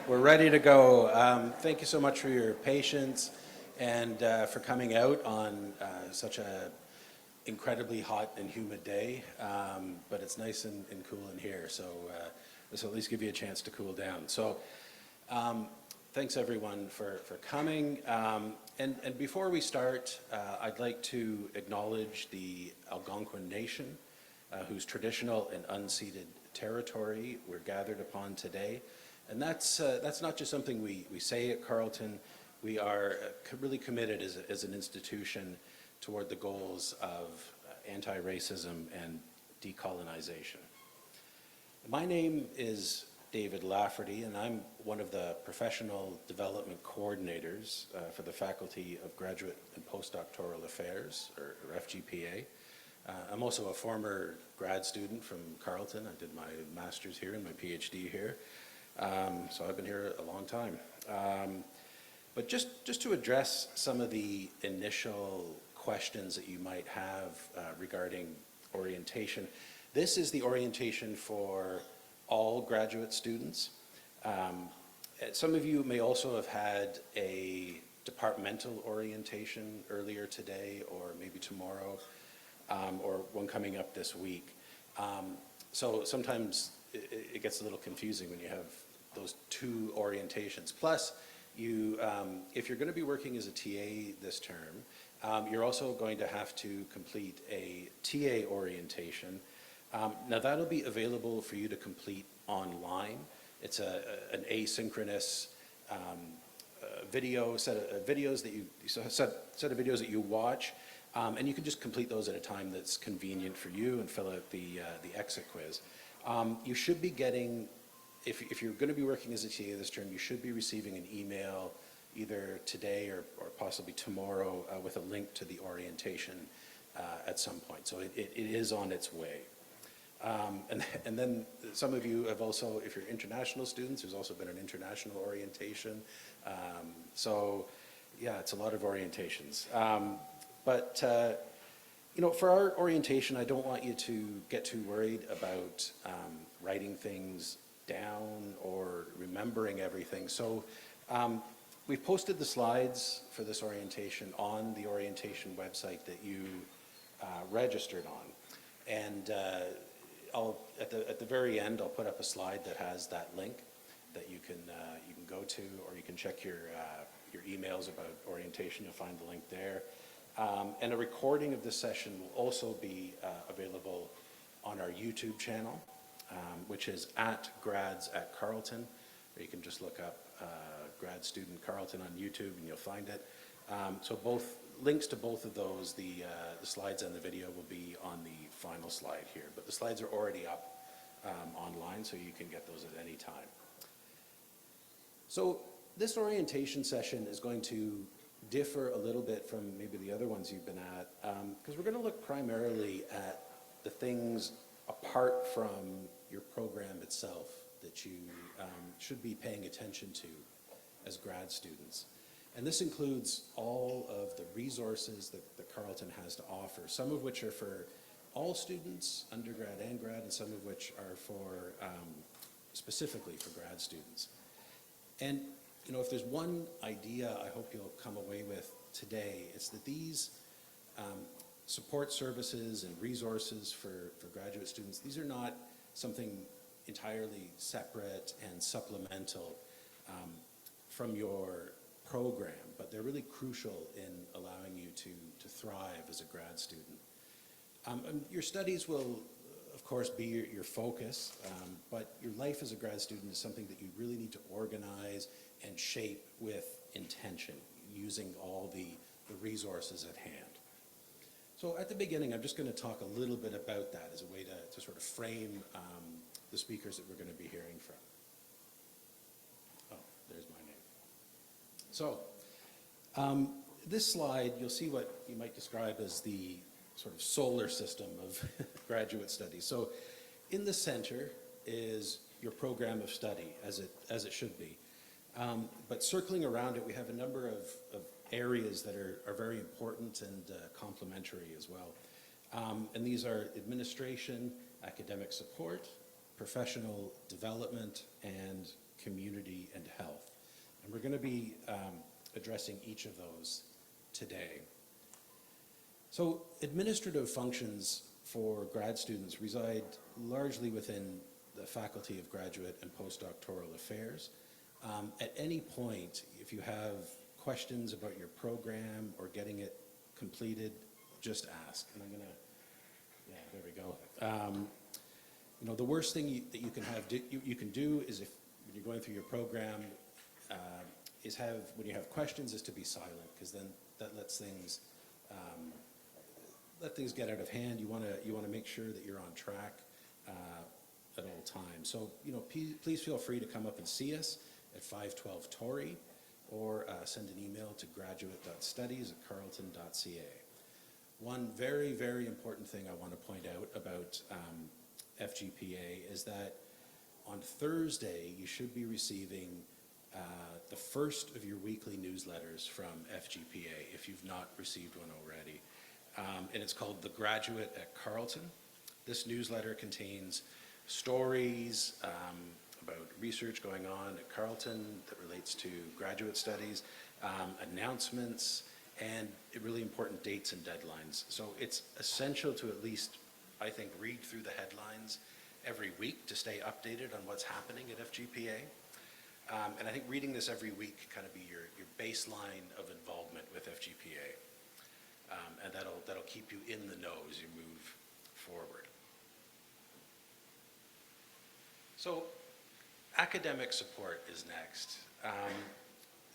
We're ready to go. Thank you so much for your patience and for coming out on such a incredibly hot and humid day, but it's nice and cool in here, so this will at least give you a chance to cool down. So thanks everyone for coming. And before we start, I'd like to acknowledge the Algonquin Nation, whose traditional and unceded territory we're gathered upon today. And that's not just something we say at Carleton. We are really committed as an institution toward the goals of anti-racism and decolonization. My name is David Lafferty, and I'm one of the professional development coordinators for the Faculty of Graduate and Postdoctoral Affairs, or FGPA. I'm also a former grad student from Carleton. I did my master's here and my PhD here. So I've been here a long time. But just to address some of the initial questions that you might have regarding orientation, this is the orientation for all graduate students. Some of you may also have had a departmental orientation earlier today or maybe tomorrow, or one coming up this week. So sometimes it gets a little confusing when you have those two orientations. Plus, if you're going to be working as a TA this term, you're also going to have to complete a TA orientation. Now that'll be available for you to complete online. It's an asynchronous set of videos that you watch, and you can just complete those at a time that's convenient for you and fill out the exit quiz. You should be getting, if you're going to be working as a TA this term, you should be receiving an email either today or possibly tomorrow with a link to the orientation at some point. So it is on its way. And then some of you have also, if you're international students, there's also been an international orientation. So yeah, it's a lot of orientations. You know, for our orientation, I don't want you to get too worried about writing things down or remembering everything. So we've posted the slides for this orientation on the orientation website that you registered on. And at the very end, I'll put up a slide that has that link that you can go to, or you can check your emails about orientation. You'll find the link there. And a recording of this session will also be available on our YouTube channel, which is @grads@Carleton. Or you can just look up grad student Carleton on YouTube and you'll find it. So both links to both of those, the slides and the video, will be on the final slide here. But the slides are already up online, so you can get those at any time. So this orientation session is going to differ a little bit from maybe the other ones you've been at, because we're going to look primarily at the things apart from your program itself that you should be paying attention to as grad students. And this includes all of the resources that Carleton has to offer, some of which are for all students, undergrad and grad, and some of which are for specifically for grad students. And you know, if there's one idea I hope you'll come away with today, it's that these support services and resources for graduate students, these are not something entirely separate and supplemental from your program, but they're really crucial in allowing you to thrive as a grad student. Your studies will, of course, be your focus, but your life as a grad student is something that you really need to organize and shape with intention, using all the resources at hand. So at the beginning, I'm just going to talk a little bit about that as a way to sort of frame the speakers that we're going to be hearing from. Oh, there's my name. So this slide, you'll see what you might describe as the sort of solar system of graduate studies. So in the center is your program of study, as it should be. But circling around it, we have a number of areas that are very important and complementary as well. And these are administration, academic support, professional development, and community and health. we're going to be addressing each of those today. So administrative functions for grad students reside largely within the Faculty of Graduate and Postdoctoral Affairs. At any point, if you have questions about your program or getting it completed, just ask. And I'm gonna, yeah, there we go. You know, the worst thing that you can do is, if when you're going through your program, is when you have questions, is to be silent, because then that lets things get out of hand. You want to make sure that you're on track at all times. So, you know, please feel free to come up and see us at 512 Torrey, or send an email to graduate.studies@carleton.ca. One very, very important thing I want to point out about FGPA is that on Thursday you should be receiving the first of your weekly newsletters from FGPA, if you've not received one already. And it's called The Graduate at Carleton. This newsletter contains stories about research going on at Carleton that relates to graduate studies, announcements, and really important dates and deadlines. So it's essential to at least, I think, read through the headlines every week to stay updated on what's happening at FGPA. And I think reading this every week kind of be your baseline of involvement with FGPA. And that'll keep you in the know as you move forward. So academic support is next.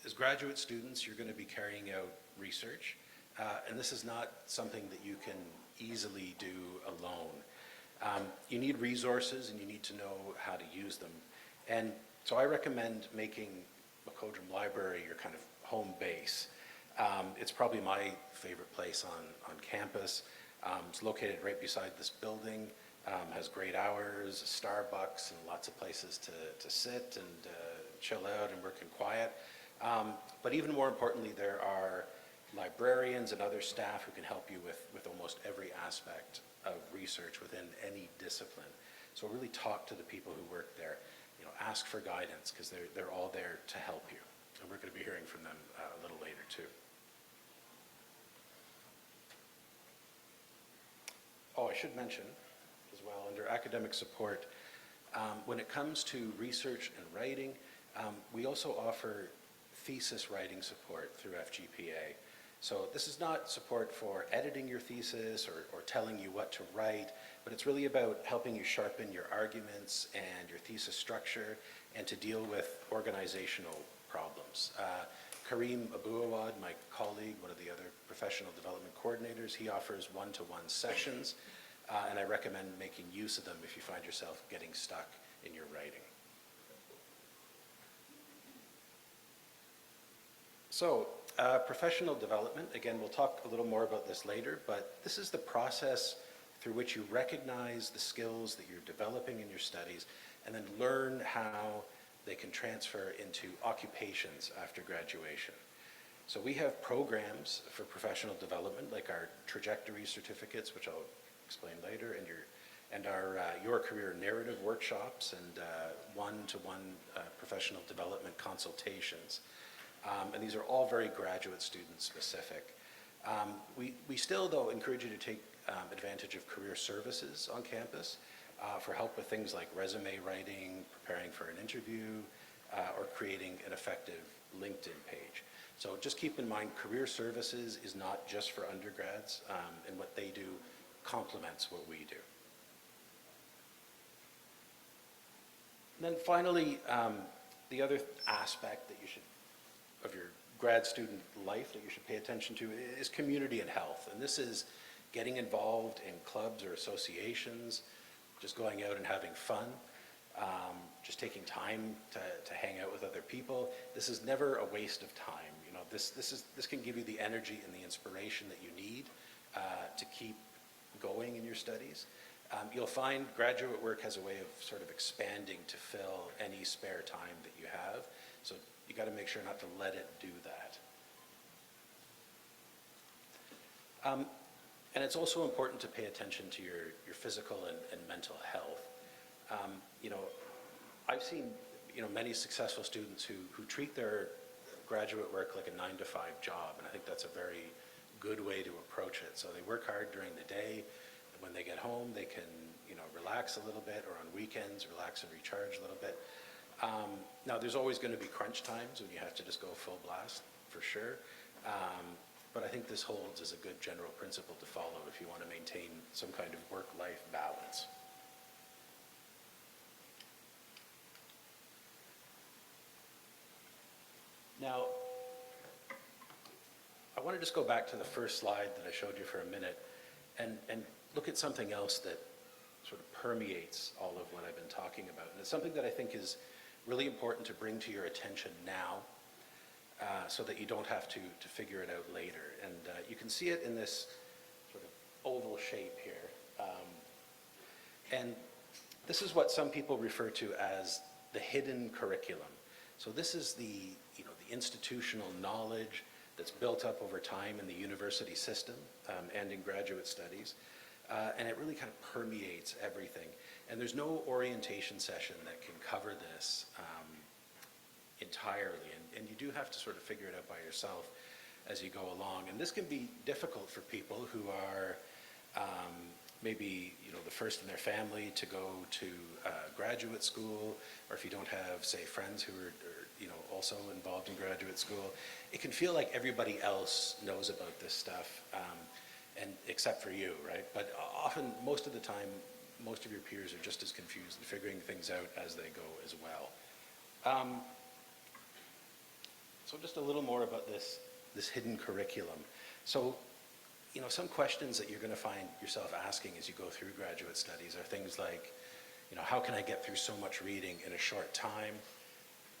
As graduate students, you're going to be carrying out research, and this is not something that you can easily do alone. You need resources, and you need to know how to use them. And so I recommend making Macodrum Library your kind of home base. It's probably my favorite place on campus. It's located right beside this building, has great hours, a Starbucks, and lots of places to sit and chill out and work in quiet. But even more importantly, there are librarians and other staff who can help you with almost every aspect of research within any discipline. So really talk to the people who work there. You know, ask for guidance, because they're all there to help you. And we're going to be hearing from them a little later too. Oh, I should mention as well, under academic support, when it comes to research and writing, we also offer thesis writing support through FGPA. So this is not support for editing your thesis or telling you what to write, but it's really about helping you sharpen your arguments and your thesis structure, and to deal with organizational problems. Kareem Abouawad, my colleague, one of the other professional development coordinators, he offers one-to-one sessions, and I recommend making use of them if you find yourself getting stuck in your writing. So, professional development, again, we'll talk a little more about this later, but this is the process through which you recognize the skills that you're developing in your studies, and then learn how they can transfer into occupations after graduation. So we have programs for professional development, like our trajectory certificates, which I'll explain later, and our Your Career Narrative workshops, and one-to-one professional development consultations. And these are all very graduate student specific. We still, though, encourage you to take advantage of career services on campus for help with things like resume writing, preparing for an interview, or creating an effective LinkedIn page. So just keep in mind, career services is not just for undergrads, and what they do complements what we do. And then finally, the other aspect that you should, of your grad student life, that you should pay attention to is community and health. And this is getting involved in clubs or associations, just going out and having fun, just taking time to hang out with other people. This is never a waste of time. You know, this can give you the energy and the inspiration that you need to keep going in your studies. You'll find graduate work has a way of sort of expanding to fill any spare time that you have. So you got to make sure not to let it do that. And it's also important to pay attention to your physical and mental health. You know, I've seen, you know, many successful students who treat their graduate work like a 9-to-5 job, and I think that's a very good way to approach it. So they work hard during the day, and when they get home, they can, relax a little bit, or on weekends, relax and recharge a little bit. Now, there's always going to be crunch times when you have to just go full blast, for sure. But I think this holds as a good general principle to follow if you want to maintain some kind of work-life balance. Now, I want to just go back to the first slide that I showed you for a minute and look at something else that sort of permeates all of what I've been talking about. And it's something that I think is really important to bring to your attention now, so that you don't have to figure it out later. And you can see it in this sort of oval shape here. And this is what some people refer to as the hidden curriculum. So this is the institutional knowledge that's built up over time in the university system and in graduate studies. And it really kind of permeates everything. And there's no orientation session that can cover this entirely. And you do have to sort of figure it out by yourself as you go along. And this can be difficult for people who are maybe the first in their family to go to graduate school, or if you don't have, say, friends who are also involved in graduate school. It can feel like everybody else knows about this stuff, and except for you, right? But often, most of the time, most of your peers are just as confused and figuring things out as they go as well. So just a little more about this hidden curriculum. So, some questions that you're going to find yourself asking as you go through graduate studies are things like, how can I get through so much reading in a short time?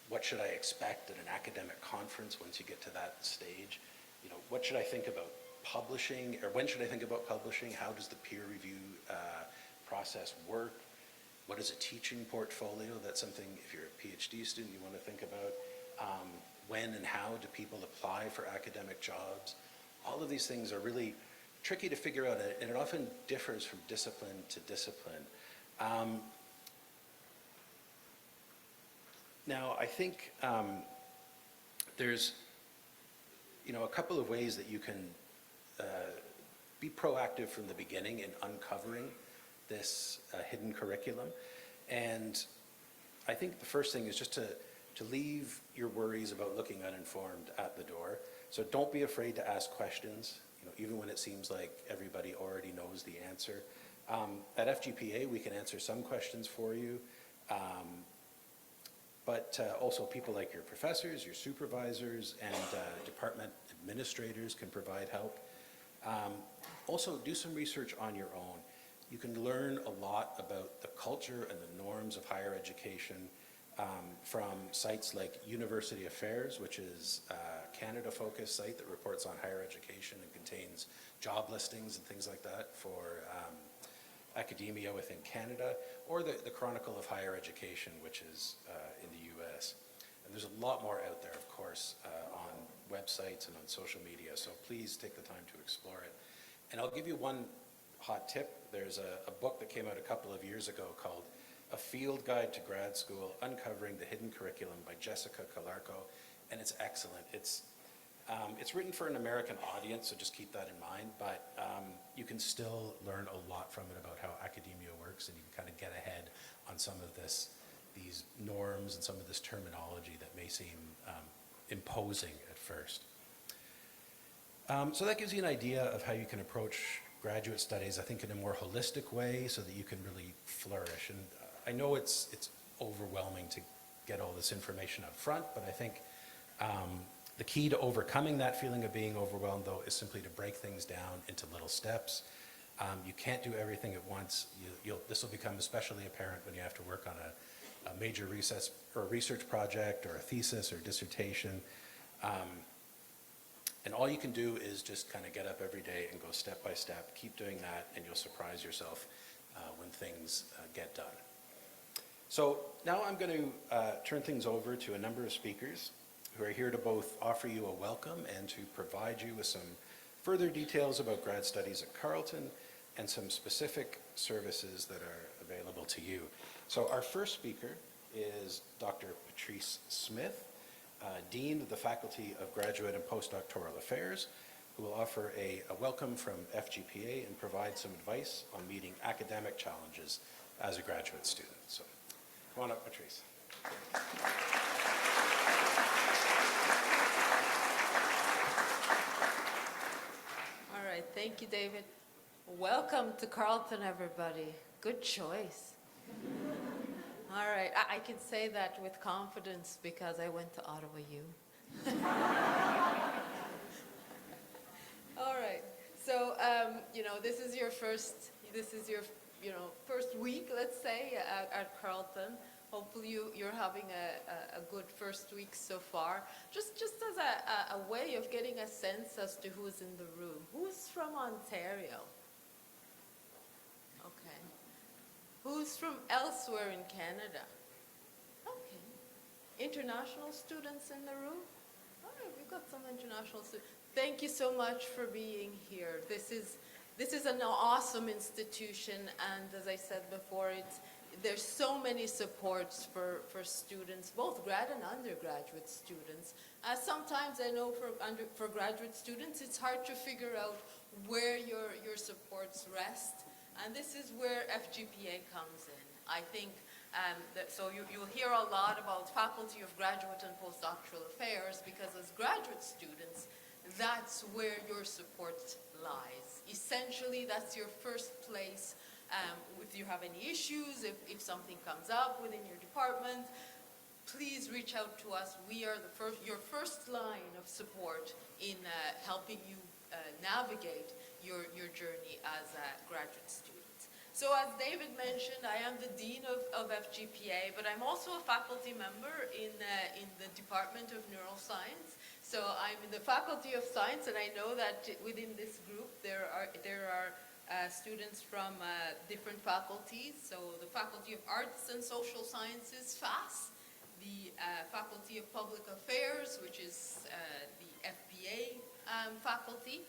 What should I expect at an academic conference once you get to that stage? What should I think about publishing, or when should I think about publishing? How does the peer review process work? What is a teaching portfolio? That's something, if you're a PhD student, you want to think about. When and how do people apply for academic jobs? All of these things are really tricky to figure out, and it often differs from discipline to discipline. Now, I think there's a couple of ways that you can be proactive from the beginning in uncovering this hidden curriculum. And I think the first thing is just to leave your worries about looking uninformed at the door. So don't be afraid to ask questions, even when it seems like everybody already knows the answer. At FGPA, we can answer some questions for you, but also people like your professors, your supervisors, and department administrators can provide help. Also, do some research on your own. You can learn a lot about the culture and the norms of higher education from sites like University Affairs, which is a Canada-focused site that reports on higher education and contains job listings and things like that for academia within Canada, or the Chronicle of Higher Education, which is in the US. And there's a lot more out there, of course, on websites and on social media, so please take the time to explore it. And I'll give you one hot tip. There's a book that came out a couple of years ago called A Field Guide to Grad School, Uncovering the Hidden Curriculum by Jessica Calarco, and it's excellent. It's written for an American audience, so just keep that in mind, but you can still learn a lot from it about how academia works, and you can kind of get ahead on some of these norms and some of this terminology that may seem imposing at first. So that gives you an idea of how you can approach graduate studies, I think, in a more holistic way so that you can really flourish. And I know it's overwhelming to get all this information up front, but I think the key to overcoming that feeling of being overwhelmed, though, is simply to break things down into little steps. You can't do everything at once. This will become especially apparent when you have to work on a major research project or a thesis or dissertation. And all you can do is just kind of get up every day and go step by step. Keep doing that, and you'll surprise yourself when things get done. So now I'm going to turn things over to a number of speakers who are here to both offer you a welcome and to provide you with some further details about grad studies at Carleton and some specific services that are available to you. So our first speaker is Dr. Patrice Smith. Dean of the Faculty of Graduate and Postdoctoral Affairs, who will offer a welcome from FGPA and provide some advice on meeting academic challenges as a graduate student. So, come on up, Patrice. All right, thank you, David. Welcome to Carleton, everybody. Good choice. All right, I can say that with confidence because I went to Ottawa U. All right, so this is your first week, let's say, at Carleton. Hopefully you're having a good first week so far. Just as a way of getting a sense as to who's in the room. Who's from Ontario? Okay. Who's from elsewhere in Canada? Okay. International students in the room? All right, we've got some international students. Thank you so much for being here. This is an awesome institution, and as I said before, there's so many supports for students, both grad and undergraduate students. Sometimes I know for graduate students, it's hard to figure out where your supports rest. And this is where FGPA comes in. I think, so you'll hear a lot about Faculty of Graduate and Postdoctoral Affairs because as graduate students, that's where your support lies. Essentially, that's your first place. If you have any issues, if something comes up within your department, please reach out to us. We are your first line of support in helping you navigate your journey as a graduate student. So as David mentioned, I am the Dean of FGPA, but I'm also a faculty member in the Department of Neuroscience. So I'm in the Faculty of Science, and I know that within this group there are students from different faculties. So the Faculty of Arts and Social Sciences, FAS, the Faculty of Public Affairs, which is the FPA faculty,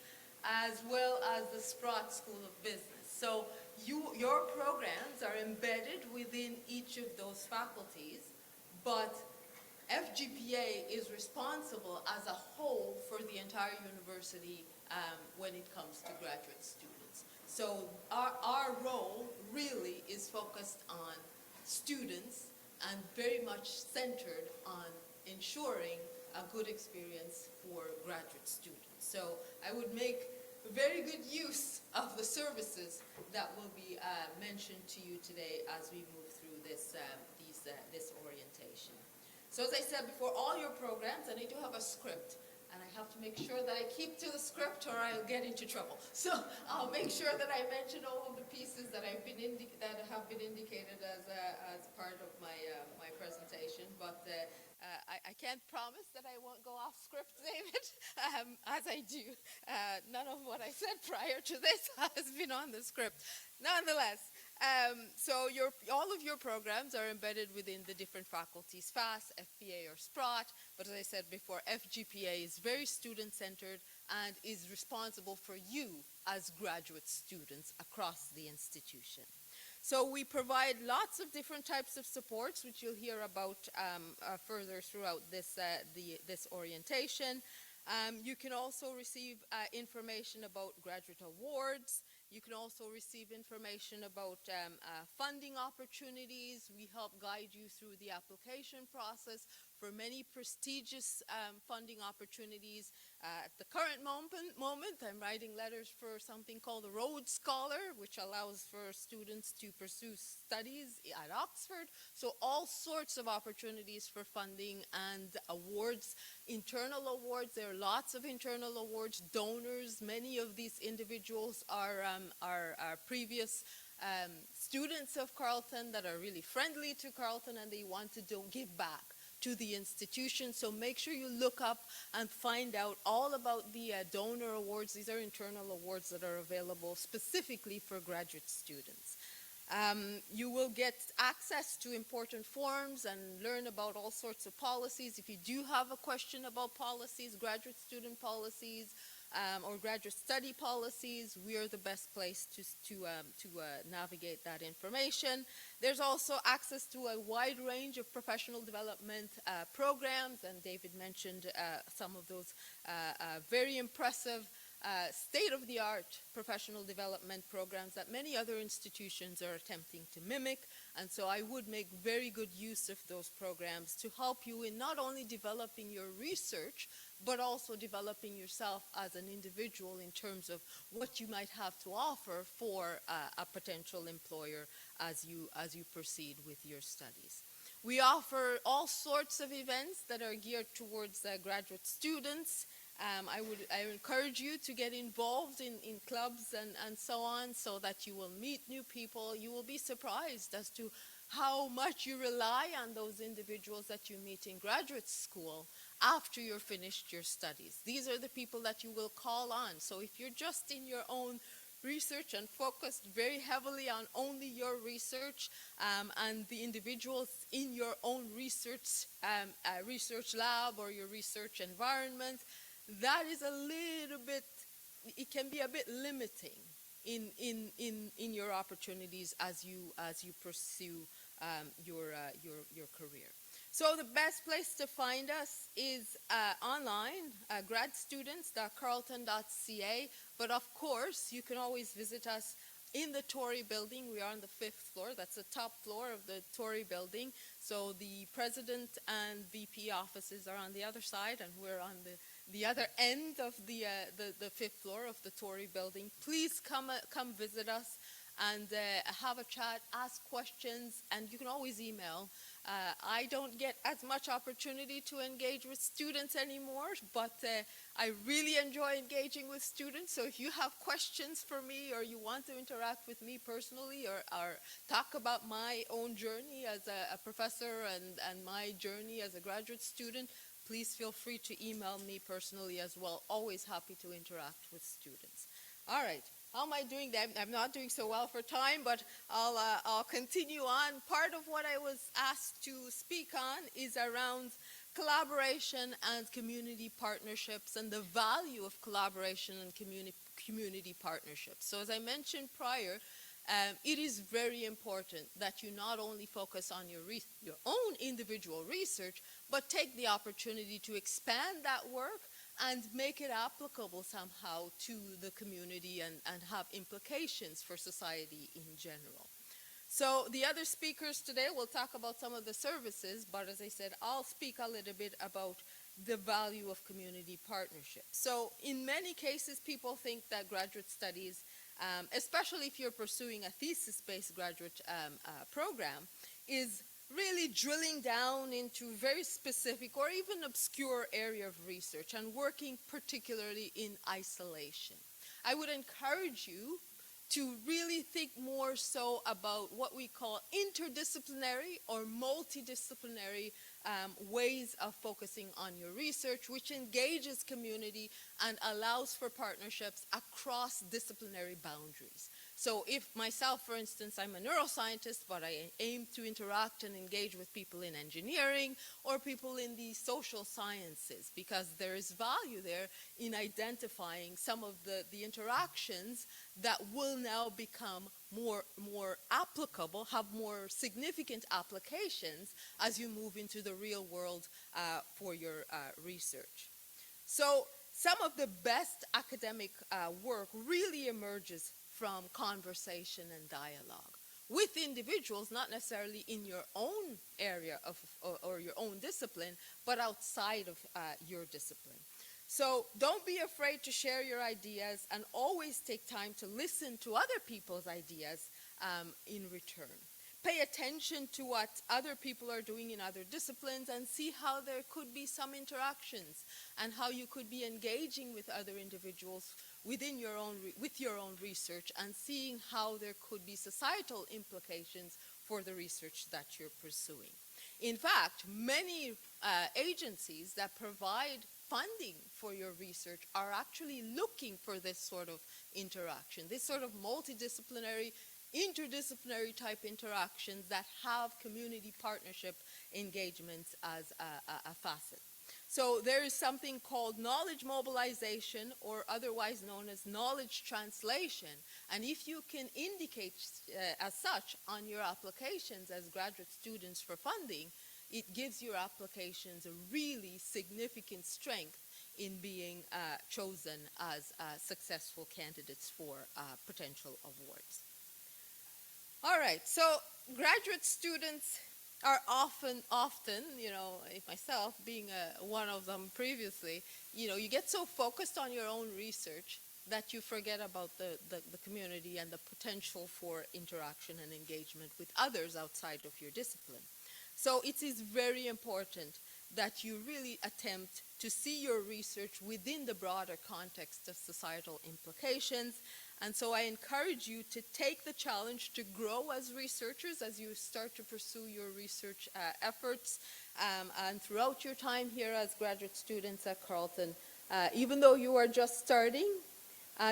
as well as the Sprott School of Business. So your programs are embedded within each of those faculties, but FGPA is responsible as a whole for the entire university when it comes to graduate students. So our role really is focused on students and very much centered on ensuring a good experience for graduate students. So I would make very good use of the services that will be mentioned to you today as we move through this orientation. So as I said before, all your programs, and I do have a script, and I have to make sure that I keep to the script or I'll get into trouble. So I'll make sure that I mention all of the pieces that have been indicated as part of my presentation. But I can't promise that I won't go off script, David, as I do. None of what I said prior to this has been on the script. Nonetheless, so all of your programs are embedded within the different faculties, FAS, FPA, or Sprott. But as I said before, FGPA is very student-centered and is responsible for you as graduate students across the institution. So we provide lots of different types of supports, which you'll hear about further throughout this orientation. You can also receive information about graduate awards. You can also receive information about funding opportunities. We help guide you through the application process for many prestigious funding opportunities. At the current moment, I'm writing letters for something called the Rhodes Scholar, which allows for students to pursue studies at Oxford. So all sorts of opportunities for funding and awards, internal awards. There are lots of internal awards, donors. Many of these individuals are previous students of Carleton that are really friendly to Carleton, and they want to give back to the institution. So make sure you look up and find out all about the donor awards. These are internal awards that are available specifically for graduate students. You will get access to important forms and learn about all sorts of policies. If you do have a question about policies, graduate student policies, or graduate study policies, we are the best place to navigate that information. There's also access to a wide range of professional development programs, and David mentioned some of those very impressive state-of-the-art professional development programs that many other institutions are attempting to mimic. And so I would make very good use of those programs to help you in not only developing your research, but also developing yourself as an individual in terms of what you might have to offer for a potential employer as you proceed with your studies. We offer all sorts of events that are geared towards graduate students. I encourage you to get involved in clubs and so on, so that you will meet new people. You will be surprised as to how much you rely on those individuals that you meet in graduate school after you're finished your studies. These are the people that you will call on. So if you're just in your own research and focused very heavily on only your research, and the individuals in your own research lab or your research environment, that is a little bit, it can be a bit limiting in your opportunities as you pursue your career. So the best place to find us is online, gradstudents.carleton.ca, but of course you can always visit us in the Tory building. We are on the 5th floor. That's the top floor of the Tory building. So the president and VP offices are on the other side, and we're on the other end of the 5th floor of the Tory building. Please come visit us and have a chat, ask questions, and you can always email. I don't get as much opportunity to engage with students anymore, but I really enjoy engaging with students. So if you have questions for me, or you want to interact with me personally, or talk about my own journey as a professor and my journey as a graduate student, please feel free to email me personally as well. Always happy to interact with students. All right. How am I doing that? I'm not doing so well for time, but I'll continue on. Part of what I was asked to speak on is around collaboration and community partnerships, and the value of collaboration and community partnerships. So as I mentioned prior, it is very important that you not only focus on your own individual research, but take the opportunity to expand that work and make it applicable somehow to the community and have implications for society in general. So the other speakers today will talk about some of the services, but as I said, I'll speak a little bit about the value of community partnership. So in many cases, people think that graduate studies, especially if you're pursuing a thesis-based graduate program, is really drilling down into very specific or even obscure area of research and working particularly in isolation. I would encourage you to really think more so about what we call interdisciplinary or multidisciplinary ways of focusing on your research, which engages community and allows for partnerships across disciplinary boundaries. So if myself, for instance, I'm a neuroscientist, but I aim to interact and engage with people in engineering or people in the social sciences, because there is value there in identifying some of the interactions that will now become more applicable, have more significant applications as you move into the real world for your research. So some of the best academic work really emerges from conversation and dialogue with individuals, not necessarily in your own area or your own discipline, but outside of your discipline. So don't be afraid to share your ideas, and always take time to listen to other people's ideas in return. Pay attention to what other people are doing in other disciplines and see how there could be some interactions and how you could be engaging with other individuals within your own research, and seeing how there could be societal implications for the research that you're pursuing. In fact, many agencies that provide funding for your research are actually looking for this sort of interaction, this sort of multidisciplinary, interdisciplinary type interactions that have community partnership engagements as a facet. So there is something called knowledge mobilization, or otherwise known as knowledge translation. And if you can indicate as such on your applications as graduate students for funding, it gives your applications a really significant strength in being chosen as successful candidates for potential awards. All right, so graduate students are often, you know, myself being one of them previously, you know, you get so focused on your own research that you forget about the community and the potential for interaction and engagement with others outside of your discipline. So it is very important that you really attempt to see your research within the broader context of societal implications. And so I encourage you to take the challenge to grow as researchers as you start to pursue your research efforts. And throughout your time here as graduate students at Carleton, even though you are just starting,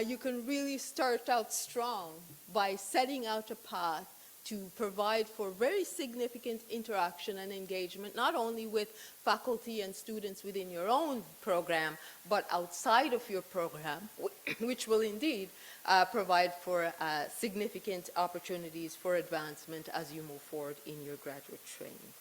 you can really start out strong by setting out a path to provide for very significant interaction and engagement, not only with faculty and students within your own program, but outside of your program, which will indeed provide for significant opportunities for advancement as you move forward in your graduate training.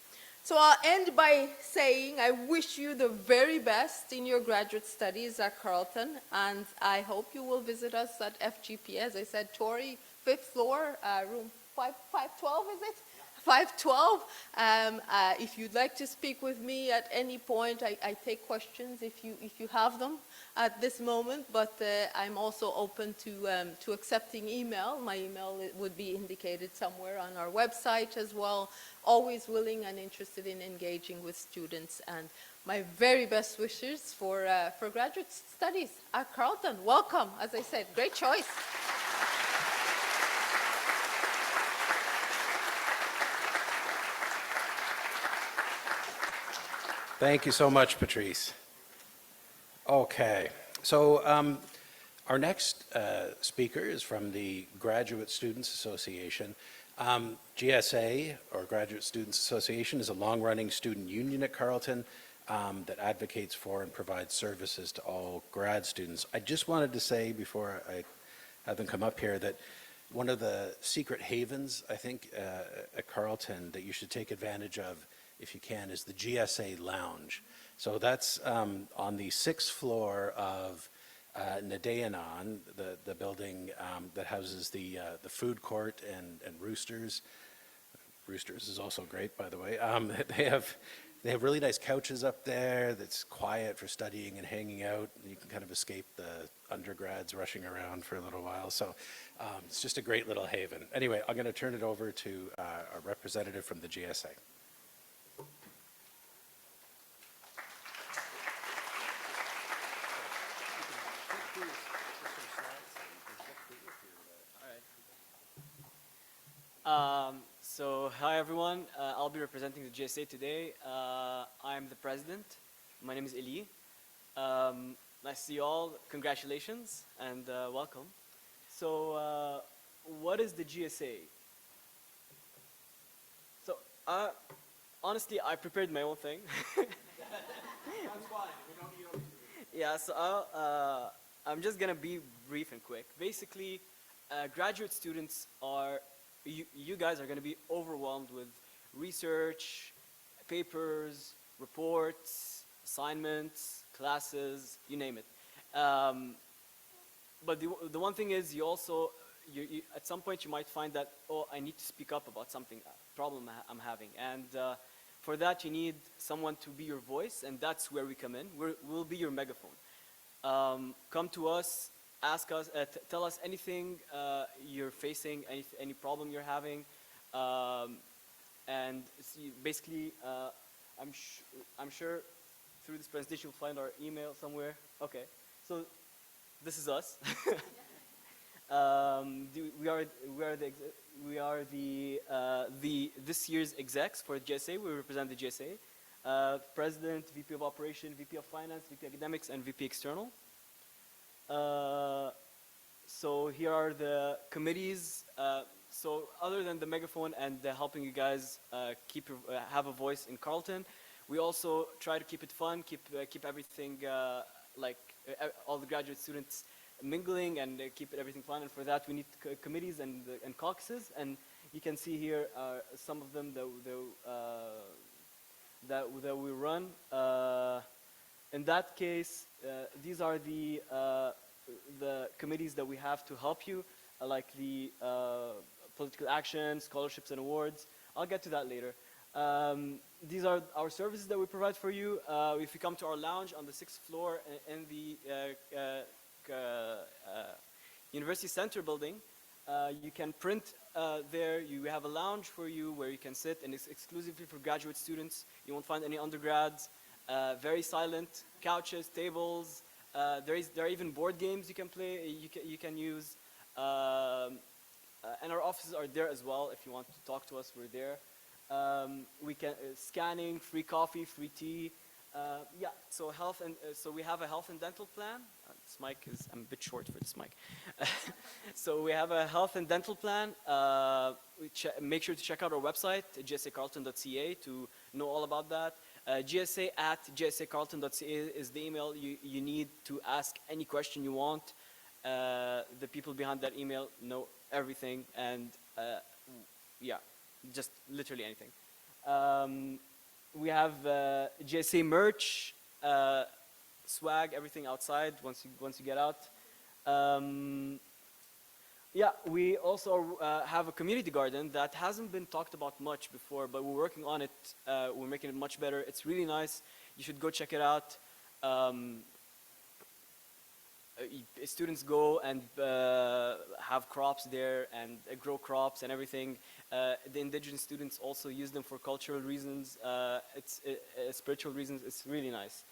So I'll end by saying I wish you the very best in your graduate studies at Carleton, and I hope you will visit us at FGPA. As I said, Torrey, 5th floor, room 512, is it? 512. If you'd like to speak with me at any point, I take questions if you have them at this moment, but I'm also open to accepting email. My email would be indicated somewhere on our website as well. Always willing and interested in engaging with students, and my very best wishes for graduate studies at Carleton. Welcome, as I said, great choice. Thank you so much, Patrice. Okay, so our next speaker is from the Graduate Students Association. GSA, or Graduate Students Association, is a long-running student union at Carleton that advocates for and provides services to all grad students. I just wanted to say, before I have them come up here, that one of the secret havens, I think, at Carleton that you should take advantage of if you can, is the GSA Lounge. So that's on the 6th floor of Nadayanan, the building that houses the food court and Roosters. Roosters is also great, by the way. They have really nice couches up there that's quiet for studying and hanging out. You can kind of escape the undergrads rushing around for a little while. So it's just a great little haven. Anyway, I'm going to turn it over to a representative from the GSA. So hi everyone, I'll be representing the GSA today. I'm the president. My name is Eli. Nice to see you all. Congratulations and welcome. So what is the GSA? So honestly, I prepared my own thing. Yeah, so I'm just gonna be brief and quick. Basically, graduate students are you guys are going to be overwhelmed with research, papers, reports, assignments, classes, you name it. But the one thing is, you also, at some point you might find that, oh, I need to speak up about something, problem I'm having. And for that you need someone to be your voice, and that's where we come in. We'll be your megaphone. Come to us. Ask us, tell us anything you're facing, any problem you're having, and basically, I'm sure through this presentation you'll find our email somewhere. Okay, so this is us. We are this year's execs for GSA. We represent the GSA. President, VP of Operation, VP of Finance, VP Academics, and VP External. So here are the committees. So other than the megaphone and helping you guys have a voice in Carleton, We also try to keep it fun, keep everything all the graduate students mingling and keep everything fun. And for that, we need committees and caucuses. And you can see here some of them that we run. In that case, these are the committees that we have to help you, like the political action, scholarships and awards. I'll get to that later. These are our services that we provide for you. If you come to our lounge on the 6th floor in the University Center building, you can print there. You have a lounge for you where you can sit, and it's exclusively for graduate students. You won't find any undergrads. Very silent, couches, tables. There are even board games you can play, you can use. And our offices are there as well. If you want to talk to us, we're there. We can scanning, free coffee, free tea. Yeah, so so we have a health and dental plan. This mic I'm a bit short for this mic. So we have a health and dental plan. Make sure to check out our website, gsacarleton.ca, to know all about that. gsa@gsacarleton.ca is the email you need to ask any question you want. The people behind that email know everything, and yeah, just literally anything. We have GSA merch, swag, everything outside once you get out. Yeah, we also have a community garden that hasn't been talked about much before, but we're working on it. We're making it much better. It's really nice. You should go check it out. Students go and have crops there and grow crops and everything. The indigenous students also use them for cultural reasons, spiritual reasons. It's really nice.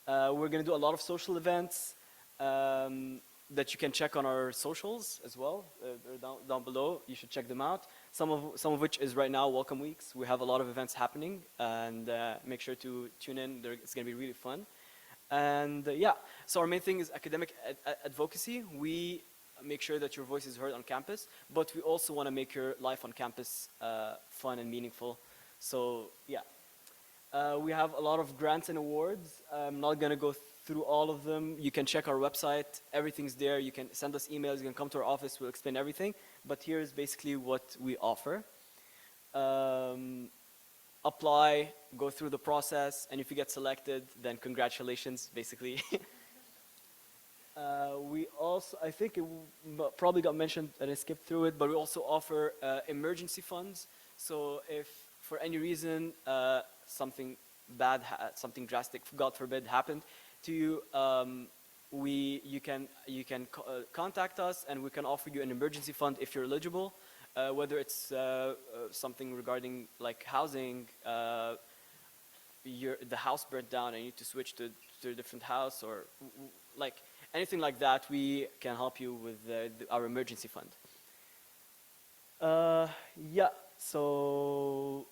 We're going to do a lot of social events that you can check on our socials as well. They're down below. You should check them out. Some of which is right now Welcome Weeks. We have a lot of events happening, and make sure to tune in. It's going to be really fun. And yeah, so our main thing is academic advocacy. We make sure that your voice is heard on campus, but we also want to make your life on campus fun and meaningful. So yeah, we have a lot of grants and awards. I'm not going to go through all of them. You can check our website. Everything's there. You can send us emails. You can come to our office. We'll explain everything. But here's basically what we offer. Apply, go through the process, and if you get selected, then congratulations, basically. We also, I think it probably got mentioned and I skipped through it, but we also offer emergency funds. So if for any reason something bad, something drastic, God forbid, happened to you, you can contact us, and we can offer you an emergency fund if you're eligible. Whether it's something regarding like housing, the house burnt down and you need to switch to a different house, or like anything like that, we can help you with our emergency fund. Yeah, so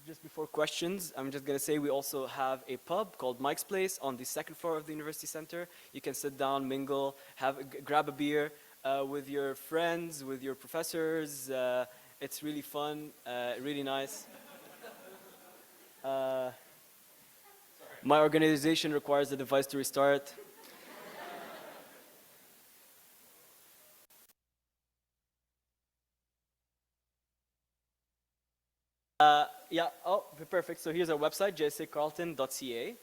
just before questions, I'm just going to say we also have a pub called Mike's Place on the 2nd floor of the University Center. You can sit down, mingle, grab a beer. With your friends, with your professors. It's really fun, really nice. My organization requires the device to restart. Yeah, oh, perfect. So here's our website, gsacarleton.ca.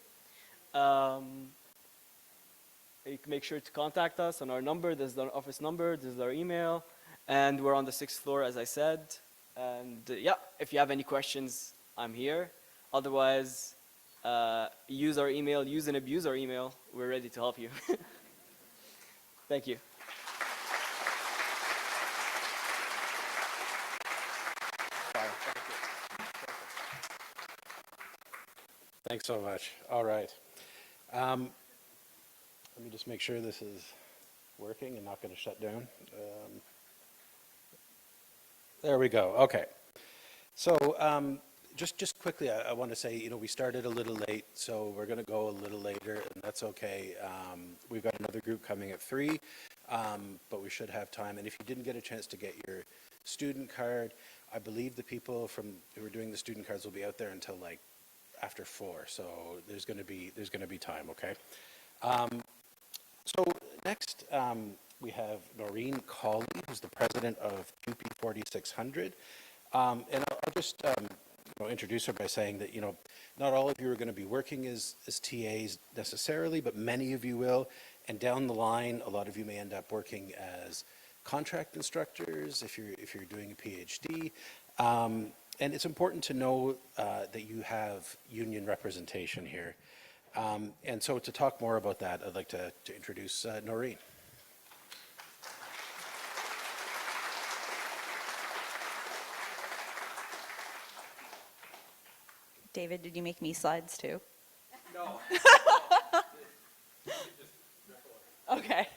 You can make sure to contact us on our number. This is our office number. This is our email. And we're on the 6th floor, as I said. And yeah, if you have any questions, I'm here. Otherwise, use our email, use and abuse our email. We're ready to help you. Thank you. Thanks so much. All right. Let me just make sure this is working and not going to shut down. There we go. Okay. So just quickly, I want to say, we started a little late, so we're going to go a little later, and that's okay. We've got another group coming at 3, but we should have time. And if you didn't get a chance to get your student card, I believe the people who are doing the student cards will be out there until like after 4, so there's going to be time, okay? So next, we have Noreen Cawley, who's the president of QP 4600. And I'll just introduce her by saying that, not all of you are going to be working as TAs necessarily, but many of you will. And down the line, a lot of you may end up working as contract instructors if you're doing a PhD. And it's important to know that you have union representation here. And so to talk more about that, I'd like to introduce Noreen. David, did you make me slides too? No. Okay.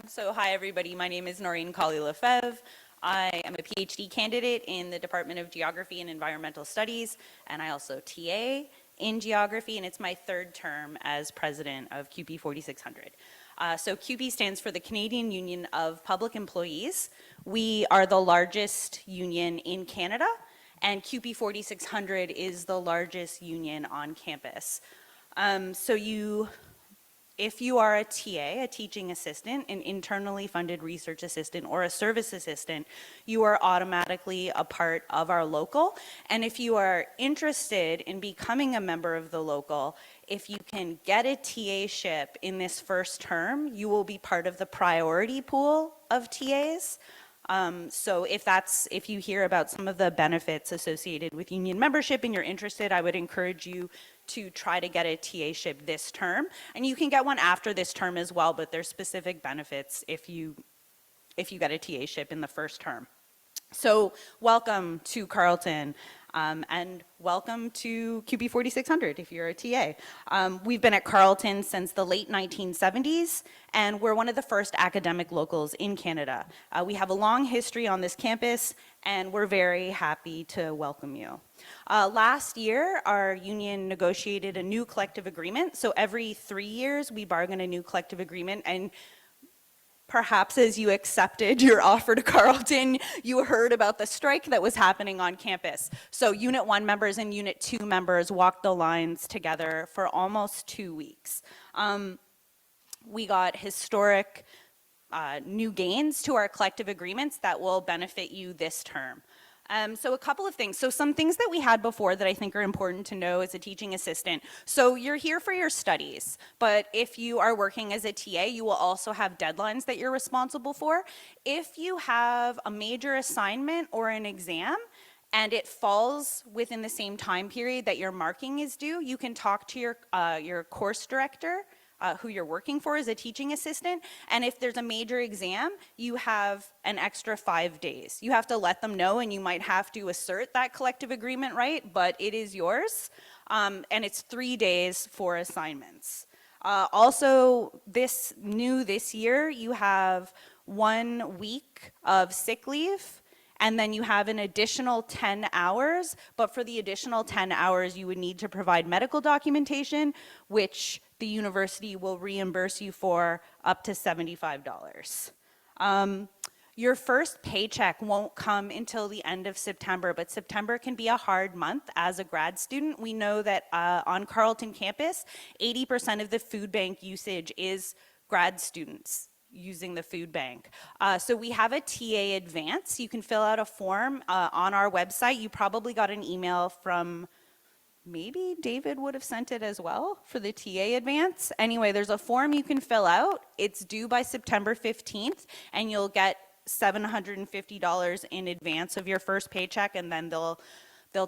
So hi everybody, my name is Noreen Cawley-Lefebvre. I am a PhD candidate in the Department of Geography and Environmental Studies, and I also TA in geography, and it's my 3rd term as president of QP 4600. So QP stands for the Canadian Union of Public Employees. We are the largest union in Canada, and QP 4600 is the largest union on campus. If you are a TA, a teaching assistant, an internally funded research assistant, or a service assistant, you are automatically a part of our local. And if you are interested in becoming a member of the local, if you can get a TA-ship in this first term, you will be part of the priority pool of TAs. So if you hear about some of the benefits associated with union membership and you're interested, I would encourage you to try to get a TA-ship this term. And you can get one after this term as well, but there's specific benefits if you get a TA-ship in the first term. So welcome to Carleton. And welcome to QP 4600 if you're a TA. We've been at Carleton since the late 1970s, and we're one of the first academic locals in Canada. We have a long history on this campus, and we're very happy to welcome you. Last year, our union negotiated a new collective agreement. So every 3 years, we bargain a new collective agreement, and perhaps as you accepted your offer to Carleton, you heard about the strike that was happening on campus. So Unit 1 members and Unit 2 members walked the lines together for almost 2 weeks. We got historic new gains to our collective agreements that will benefit you this term. So a couple of things. So some things that we had before that I think are important to know as a teaching assistant. So you're here for your studies, but if you are working as a TA, you will also have deadlines that you're responsible for. If you have a major assignment or an exam, and it falls within the same time period that your marking is due, you can talk to your course director, who you're working for as a teaching assistant, and if there's a major exam, you have an extra 5 days. You have to let them know, and you might have to assert that collective agreement right, but it is yours, and it's 3 days for assignments. Also, this year, you have 1 week of sick leave, and then you have an additional 10 hours, but for the additional 10 hours, you would need to provide medical documentation, which the university will reimburse you for up to $75. Your first paycheck won't come until the end of September, but September can be a hard month as a grad student. We know that on Carleton campus, 80% of the food bank usage is grad students using the food bank. So we have a TA advance. You can fill out a form on our website. You probably got an email from, maybe David would have sent it as well for the TA advance. Anyway, there's a form you can fill out. It's due by September 15th, and you'll get $750 in advance of your first paycheck, and then they'll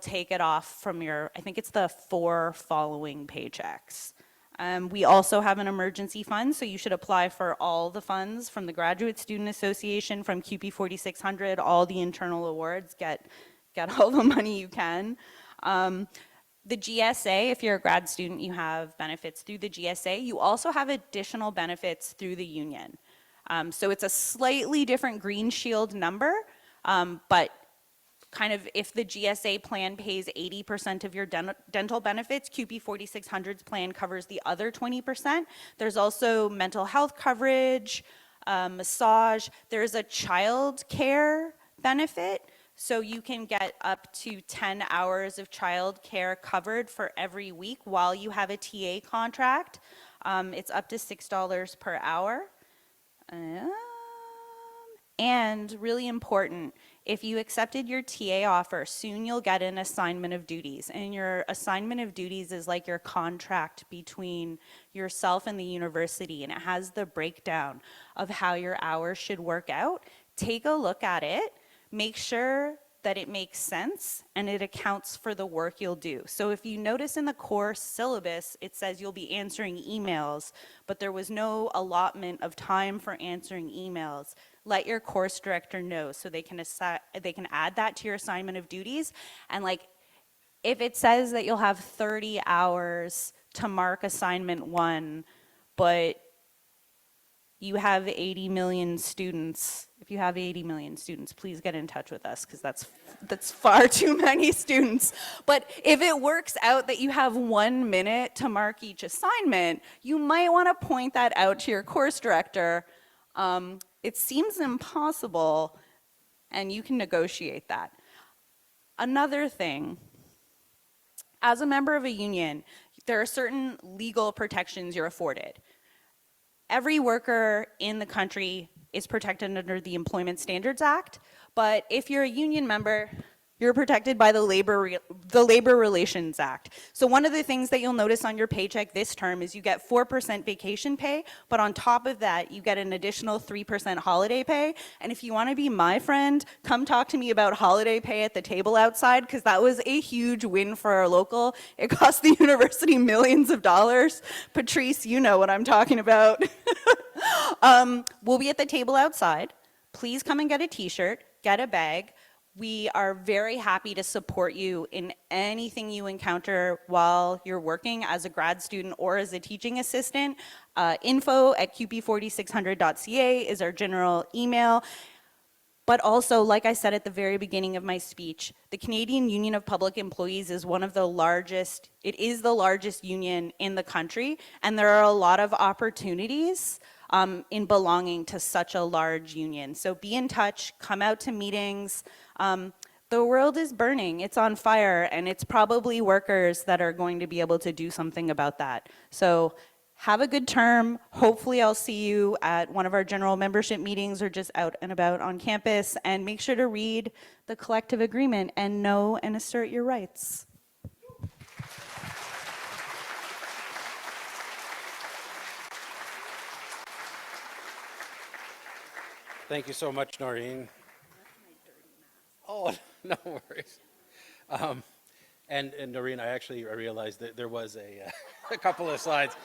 take it off from your, I think it's the 4 following paychecks. We also have an emergency fund, so you should apply for all the funds from the Graduate Student Association, from QP 4600, all the internal awards, get all the money you can. The GSA, if you're a grad student, you have benefits through the GSA. You also have additional benefits through the union. So it's a slightly different Green Shield number, but kind of if the GSA plan pays 80% of your dental benefits, QP 4600's plan covers the other 20%. There's also mental health coverage, massage. There's a child care benefit So you can get up to 10 hours of childcare covered for every week while you have a TA contract. It's up to $6 per hour. And really important, if you accepted your TA offer, soon you'll get an assignment of duties. And your assignment of duties is like your contract between yourself and the university, and it has the breakdown of how your hours should work out. Take a look at it, make sure that it makes sense and it accounts for the work you'll do. So if you notice in the course syllabus, it says you'll be answering emails, but there was no allotment of time for answering emails. Let your course director know so they can add that to your assignment of duties. And like, if it says that you'll have 30 hours to mark assignment 1, but you have 80 million students, if you have 80 million students, please get in touch with us, because that's far too many students. But if it works out that you have 1 minute to mark each assignment, you might want to point that out to your course director. It seems impossible, and you can negotiate that. Another thing, as a member of a union, there are certain legal protections you're afforded. Every worker in the country is protected under the Employment Standards Act, but if you're a union member, you're protected by the Labor Relations Act. So one of the things that you'll notice on your paycheck this term is you get 4% vacation pay, but on top of that, you get an additional 3% holiday pay. And if you want to be my friend, come talk to me about holiday pay at the table outside, because that was a huge win for our local. It cost the university millions of dollars. Patrice, you know what I'm talking about. We'll be at the table outside. Please come and get a t-shirt, get a bag. We are very happy to support you in anything you encounter while you're working as a grad student or as a teaching assistant. info@qp4600.ca is our general email. But also, like I said at the very beginning of my speech, the Canadian Union of Public Employees is one of the largest, it is the largest union in the country, and there are a lot of opportunities in belonging to such a large union. So be in touch, come out to meetings. The world is burning, it's on fire, and it's probably workers that are going to be able to do something about that. So have a good term. Hopefully I'll see you at one of our general membership meetings or just out and about on campus, and make sure to read the collective agreement and know and assert your rights. Thank you so much, Noreen. Oh, no worries. And Noreen, I realized that there was a, a couple of slides.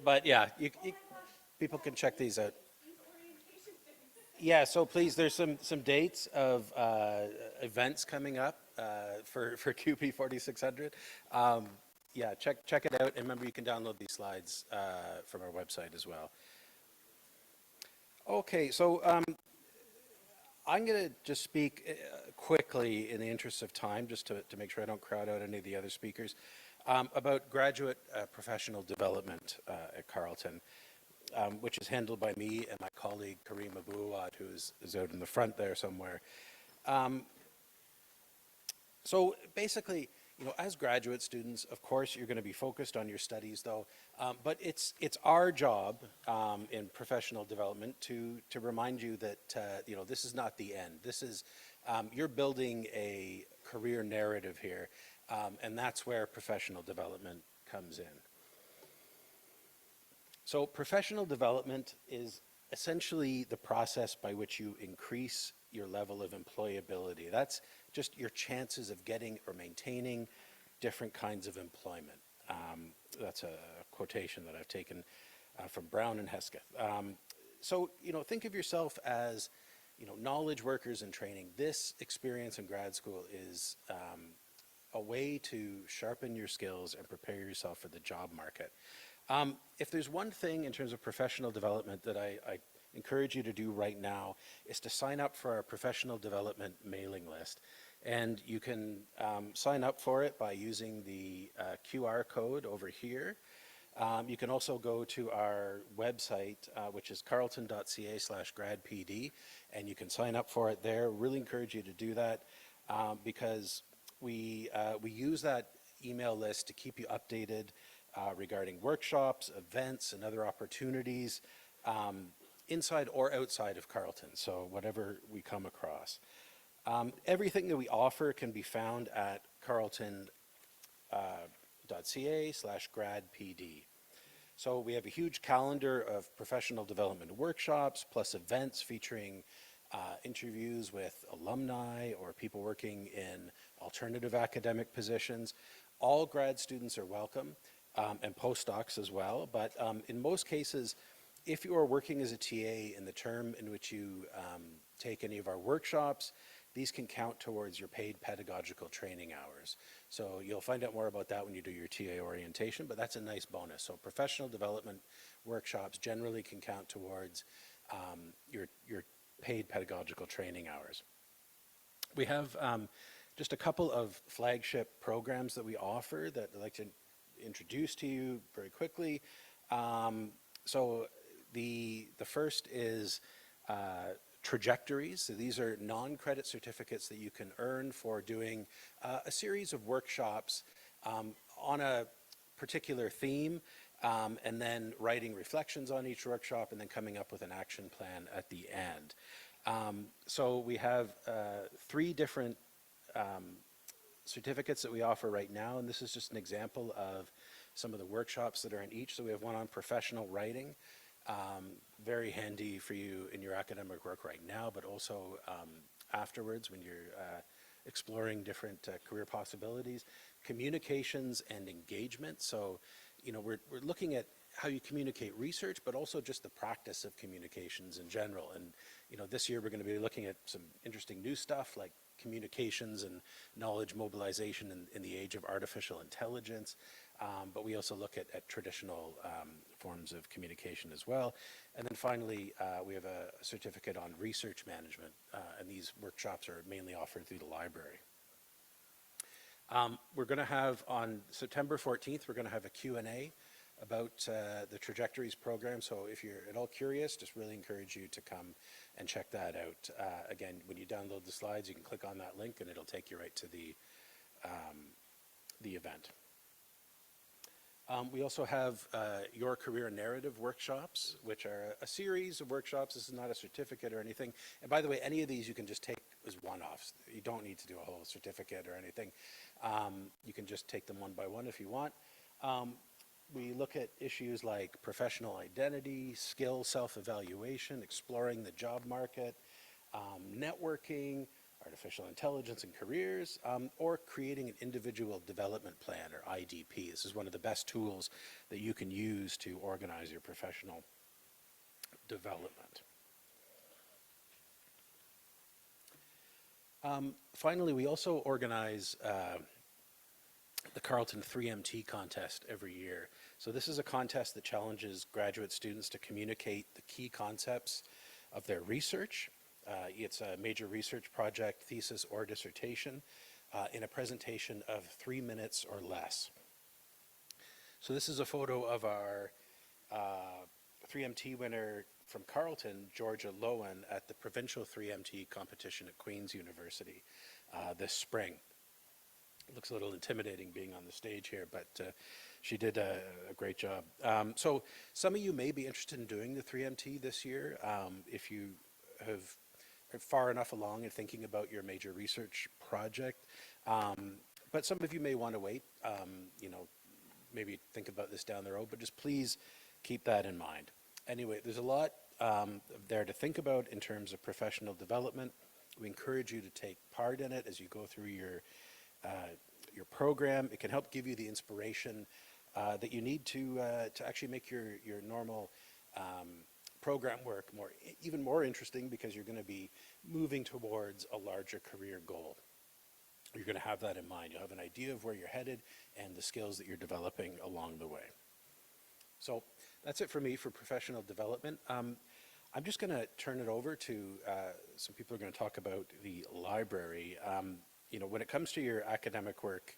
But yeah, people can check these out. Yeah, so please, there's some dates of events coming up for QP 4600. Yeah, check it out, and remember you can download these slides from our website as well. Okay, so I'm going to just speak quickly in the interest of time, just to make sure I don't crowd out any of the other speakers, about graduate professional development at Carleton, which is handled by me and my colleague Kareem Abouawad, who is out in the front there somewhere. So basically, you know, as graduate students, of course, you're going to be focused on your studies, though. But it's our job in professional development to remind you that you know, this is not the end. This is you're building a career narrative here, and that's where professional development comes in. So professional development is essentially the process by which you increase your level of employability. That's just your chances of getting or maintaining different kinds of employment. That's a quotation that I've taken from Brown and Hesketh. So, you know, think of yourself as, you know, knowledge workers in training. This experience in grad school is a way to sharpen your skills and prepare yourself for the job market. If there's one thing in terms of professional development that I encourage you to do right now, is to sign up for our professional development mailing list. And you can sign up for it by using the QR code over here. You can also go to our website, which is carleton.ca/gradpd, and you can sign up for it there. Really encourage you to do that because we use that email list to keep you updated regarding workshops, events, and other opportunities inside or outside of Carleton, so whatever we come across. Everything that we offer can be found at carleton.ca/gradpd. So we have a huge calendar of professional development workshops, plus events featuring interviews with alumni or people working in alternative academic positions. All grad students are welcome, and postdocs as well, but in most cases, if you are working as a TA in the term in which you take any of our workshops, these can count towards your paid pedagogical training hours. So you'll find out more about that when you do your TA orientation, but that's a nice bonus. So professional development workshops generally can count towards your paid pedagogical training hours. We have just a couple of flagship programs that we offer that I'd like to introduce to you very quickly. So the first is trajectories. So these are non-credit certificates that you can earn for doing a series of workshops on a particular theme, and then writing reflections on each workshop and then coming up with an action plan at the end. So we have 3 different certificates that we offer right now, and this is just an example of some of the workshops that are in each. So we have one on professional writing, very handy for you in your academic work right now, but also afterwards when you're exploring different career possibilities. Communications and engagement. So, you know, we're looking at how you communicate research, but also just the practice of communications in general. And, you know, this year we're going to be looking at some interesting new stuff like communications and knowledge mobilization in the age of artificial intelligence. But we also look at traditional forms of communication as well. And then finally, we have a certificate on research management, and these workshops are mainly offered through the library. We're going to have on September 14th, we're going to have a Q&A about the Trajectories program. So if you're at all curious, just really encourage you to come and check that out. Again, when you download the slides, you can click on that link and it'll take you right to the event. We also have Your Career Narrative workshops, which are a series of workshops. This is not a certificate or anything. And by the way, any of these you can just take as one-offs. You don't need to do a whole certificate or anything. You can just take them one by one if you want. We look at issues like professional identity, skill self-evaluation, exploring the job market, networking, artificial intelligence and careers, or creating an individual development plan, or IDP. This is one of the best tools that you can use to organize your professional development. Finally, we also organize the Carleton 3MT contest every year. So this is a contest that challenges graduate students to communicate the key concepts of their research. It's a major research project, thesis, or dissertation in a presentation of 3 minutes or less. So this is a photo of our 3MT winner from Carleton, Georgia Lowen, at the provincial 3MT competition at Queen's University this spring. It looks a little intimidating being on the stage here, but she did a great job. So some of you may be interested in doing the 3MT this year if you are far enough along in thinking about your major research project. But some of you may want to wait, you know, maybe think about this down the road, but just please keep that in mind. Anyway, there's a lot there to think about in terms of professional development. We encourage you to take part in it as you go through your program. It can help give you the inspiration that you need to actually make your normal program work even more interesting, because you're going to be moving towards a larger career goal. You're going to have that in mind. You'll have an idea of where you're headed and the skills that you're developing along the way. So that's it for me for professional development. I'm just going to turn it over to some people who are going to talk about the library. You know, when it comes to your academic work,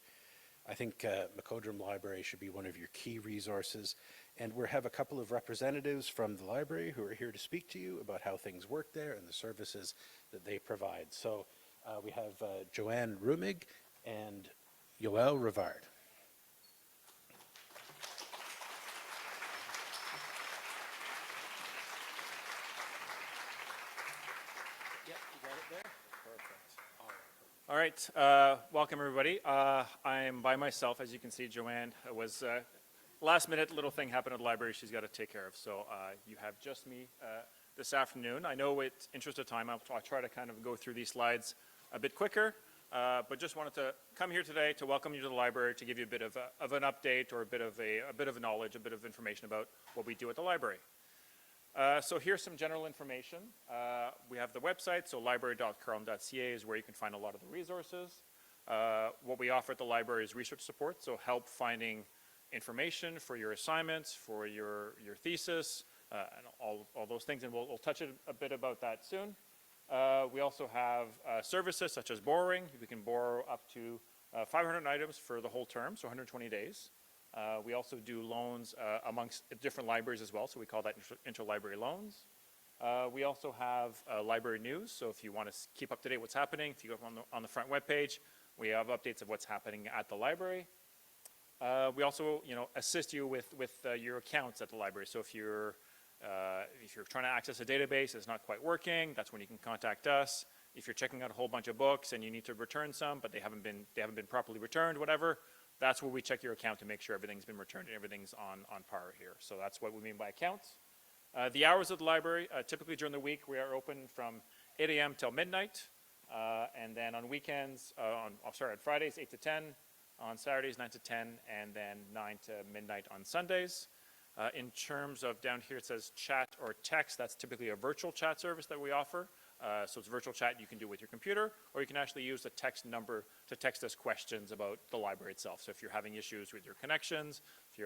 I think Macodrum Library should be one of your key resources. And we have a couple of representatives from the library who are here to speak to you about how things work there and the services that they provide. So we have Joanne Rumig and Yoel Rivard. Yeah, you got it there? Perfect. All right, welcome everybody. I'm by myself, as you can see. Joanne was last minute little thing happened at the library she's got to take care of. So you have just me this afternoon. I know it's interest of time. I'll try to kind of go through these slides a bit quicker, but just wanted to come here today to welcome you to the library, to give you a bit of an update or a bit of knowledge, a bit of information about what we do at the library. So here's some general information. We have the website, so library.carleton.ca is where you can find a lot of the resources. What we offer at the library is research support, so help finding information for your assignments, for your thesis, and all those things, and we'll touch a bit about that soon. We also have services such as borrowing. We can borrow up to 500 items for the whole term, so 120 days. We also do loans amongst different libraries as well, so we call that interlibrary loans. We also have library news, so if you want to keep up to date what's happening, if you go on the front web page, we have updates of what's happening at the library. We also, assist you with your accounts at the library. So if you're trying to access a database, it's not quite working, that's when you can contact us. If you're checking out a whole bunch of books and you need to return some, but they haven't been properly returned, whatever, that's where we check your account to make sure everything's been returned and everything's on par here. So that's what we mean by accounts. The hours of the library, typically during the week, we are open from 8 a.m. till midnight. And then on weekends, on Fridays, 8 to 10. On Saturdays, 9 to 10. And then 9 to midnight on Sundays. In terms of down here, it says chat or text. That's typically a virtual chat service that we offer. So it's virtual chat you can do with your computer, or you can actually use the text number to text us questions about the library itself. So if you're having issues with your connections, if you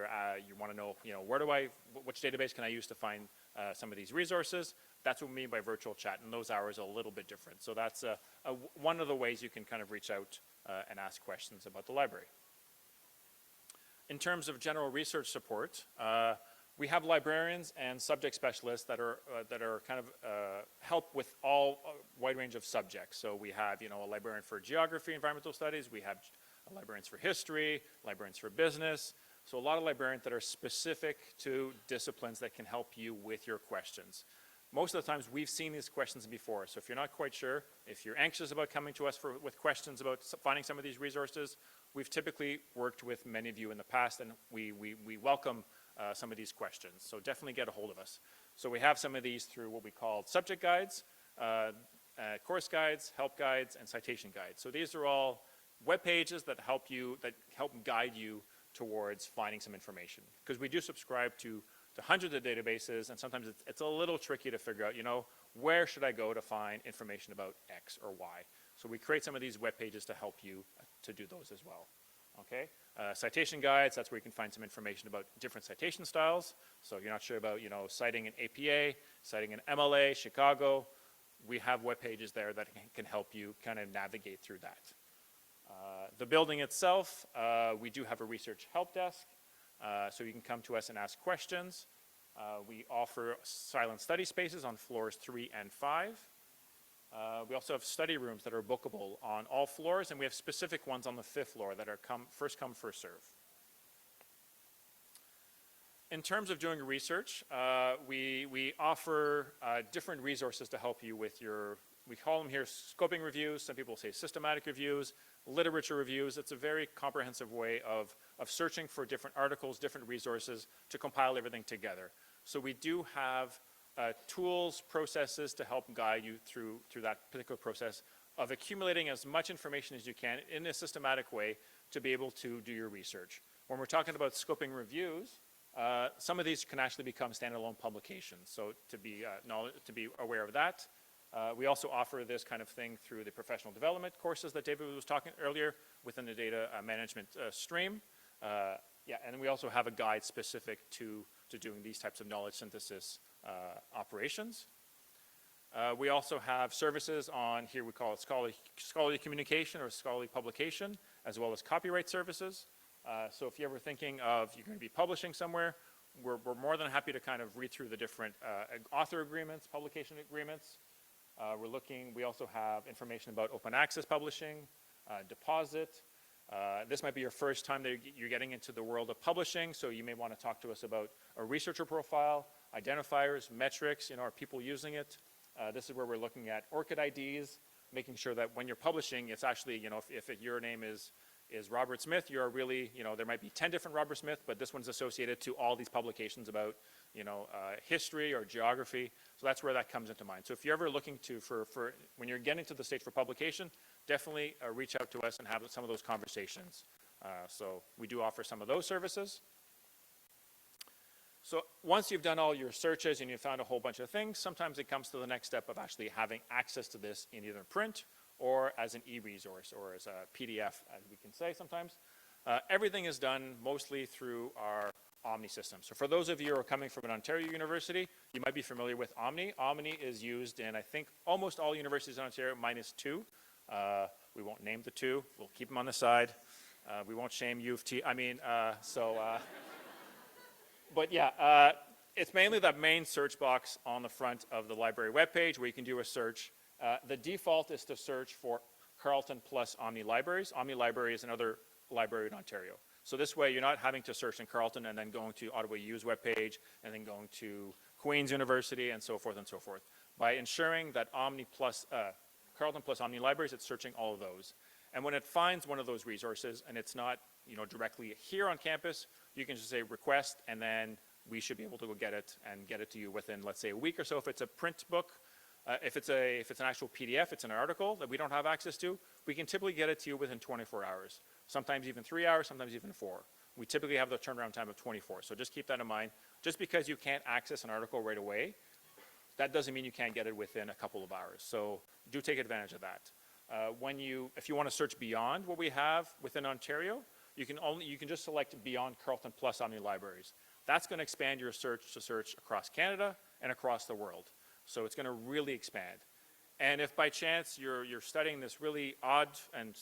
want to know, which database can I use to find some of these resources, that's what we mean by virtual chat, and those hours are a little bit different. So that's one of the ways you can kind of reach out and ask questions about the library. In terms of general research support, we have librarians and subject specialists that are kind of help with all wide range of subjects. So we have a librarian for geography, environmental studies. We have librarians for history, librarians for business. So a lot of librarians that are specific to disciplines that can help you with your questions. Most of the times we've seen these questions before. So if you're not quite sure, if you're anxious about coming to us with questions about finding some of these resources, we've typically worked with many of you in the past, and we welcome some of these questions. So definitely get a hold of us. So we have some of these through what we call subject guides, course guides, help guides, and citation guides. So these are all web pages that help guide you towards finding some information. Because we do subscribe to hundreds of databases, and sometimes it's a little tricky to figure out, where should I go to find information about X or Y? So we create some of these web pages to help you to do those as well. Okay, citation guides, that's where you can find some information about different citation styles. So if you're not sure about, citing an APA, citing an MLA, Chicago, we have web pages there that can help you kind of navigate through that. The building itself, we do have a research help desk, so you can come to us and ask questions. We offer silent study spaces on floors 3 and 5. We also have study rooms that are bookable on all floors, and we have specific ones on the 5th floor that are first come, first serve. In terms of doing research, we offer different resources to help you with we call them here scoping reviews. Some people say systematic reviews, literature reviews. It's a very comprehensive way of searching for different articles, different resources to compile everything together. So we do have tools, processes to help guide you through that particular process of accumulating as much information as you can in a systematic way to be able to do your research. When we're talking about scoping reviews, some of these can actually become standalone publications. So to be aware of that. We also offer this kind of thing through the professional development courses that David was talking earlier within the data management stream. And then we also have a guide specific to doing these types of knowledge synthesis operations. We also have services on here, we call it scholarly communication or scholarly publication, as well as copyright services. So if you're ever thinking of you're going to be publishing somewhere, we're more than happy to kind of read through the different author agreements, publication agreements. We also have information about open access publishing, deposit. This might be your first time that you're getting into the world of publishing, so you may want to talk to us about a researcher profile, identifiers, metrics, are people using it? This is where we're looking at ORCID IDs, making sure that when you're publishing, it's actually, if your name is Robert Smith, you're really, there might be 10 different Robert Smith, but this one's associated to all these publications about, history or geography. So that's where that comes into mind. So if you're ever looking to, when you're getting to the stage for publication, definitely reach out to us and have some of those conversations. So we do offer some of those services. So once you've done all your searches and you've found a whole bunch of things, sometimes it comes to the next step of actually having access to this in either print or as an e-resource or as a PDF, as we can say sometimes. Everything is done mostly through our Omni system. So for those of you who are coming from an Ontario university, you might be familiar with Omni. Omni is used in, I think, almost all universities in Ontario, minus 2. We won't name the 2. We'll keep them on the side. We won't shame U of T. But yeah, it's mainly that main search box on the front of the library webpage where you can do a search. The default is to search for Carleton plus Omni Libraries. Omni Library is another library in Ontario. So this way you're not having to search in Carleton and then going to Ottawa U's webpage and then going to Queen's University and so forth and so forth. By ensuring that Carleton plus Omni Libraries, it's searching all of those. And when it finds one of those resources and it's not directly here on campus, you can just say request, and then we should be able to go get it and get it to you within, let's say, a week or so if it's a print book. If it's an actual PDF, it's an article that we don't have access to, we can typically get it to you within 24 hours. Sometimes even 3 hours, sometimes even 4. We typically have the turnaround time of 24. So just keep that in mind. Just because you can't access an article right away, that doesn't mean you can't get it within a couple of hours. So do take advantage of that. If you want to search beyond what we have within Ontario, you can just select beyond Carleton plus Omni Libraries. That's going to expand your search to search across Canada and across the world. So it's going to really expand. And if by chance you're studying this really odd and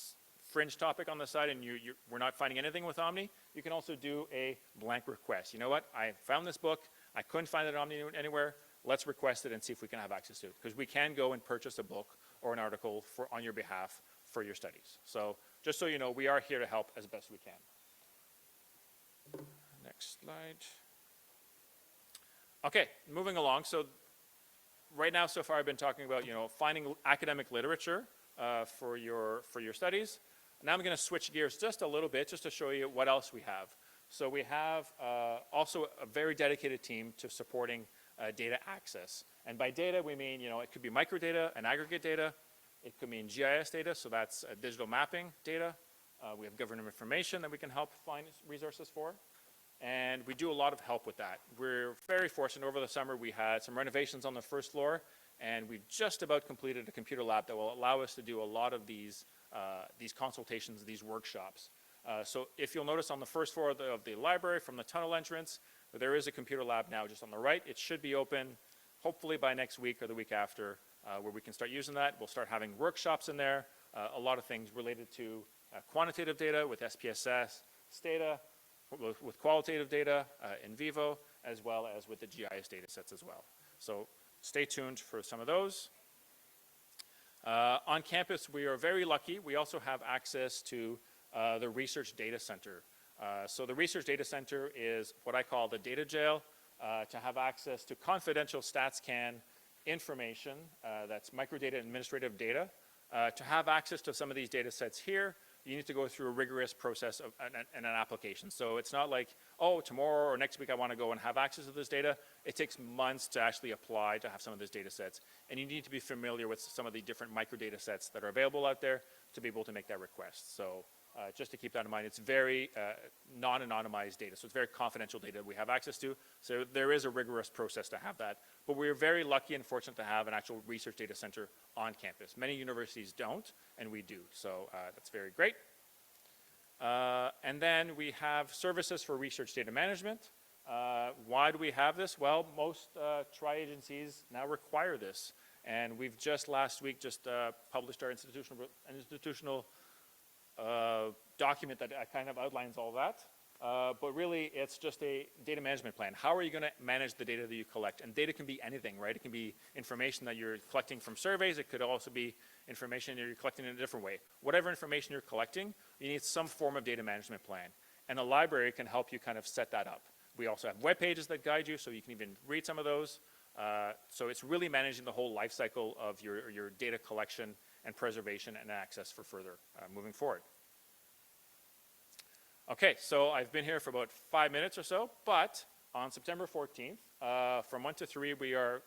fringe topic on the side and we're not finding anything with Omni, you can also do a blank request. You know what? I found this book. I couldn't find it on Omni anywhere. Let's request it and see if we can have access to it. Because we can go and purchase a book or an article on your behalf for your studies. So just so you know, we are here to help as best we can. Next slide. Okay, moving along. So right now, so far, I've been talking about finding academic literature for your studies. Now I'm going to switch gears just a little bit, just to show you what else we have. So we have also a very dedicated team to supporting data access. And by data, we mean it could be microdata and aggregate data. It could mean GIS data, so that's digital mapping data. We have government information that we can help find resources for. And we do a lot of help with that. We're very fortunate. Over the summer, we had some renovations on the first floor, and we've just about completed a computer lab that will allow us to do a lot of these consultations, these workshops. So if you'll notice on the first floor of the library from the tunnel entrance, there is a computer lab now just on the right. It should be open hopefully by next week or the week after, where we can start using that. We'll start having workshops in there, a lot of things related to quantitative data with SPSS, data, with qualitative data in vivo, as well as with the GIS data sets as well. So stay tuned for some of those. On campus, we are very lucky. We also have access to the Research Data Center. So the Research Data Center is what I call the data jail, to have access to confidential StatsCan information, that's microdata administrative data. To have access to some of these data sets here, you need to go through a rigorous process and an application. So it's not like, oh, tomorrow or next week I want to go and have access to this data. It takes months to actually apply to have some of these data sets. And you need to be familiar with some of the different microdata sets that are available out there to be able to make that request. So just to keep that in mind, it's very non-anonymized data. So it's very confidential data we have access to. So there is a rigorous process to have that. But we're very lucky and fortunate to have an actual research data center on campus. Many universities don't, and we do. So that's very great. And then we have services for research data management. Why do we have this? Well, most tri-agencies now require this. And we've just last week published our institutional document that kind of outlines all that. But really, it's just a data management plan. How are you going to manage the data that you collect? And data can be anything, right? It can be information that you're collecting from surveys. It could also be information that you're collecting in a different way. Whatever information you're collecting, you need some form of data management plan. And a library can help you kind of set that up. We also have web pages that guide you, so you can even read some of those. So it's really managing the whole life cycle of your data collection and preservation and access for further moving forward. Okay, so I've been here for about 5 minutes or so, but on September 14th, from 1 to 3, we are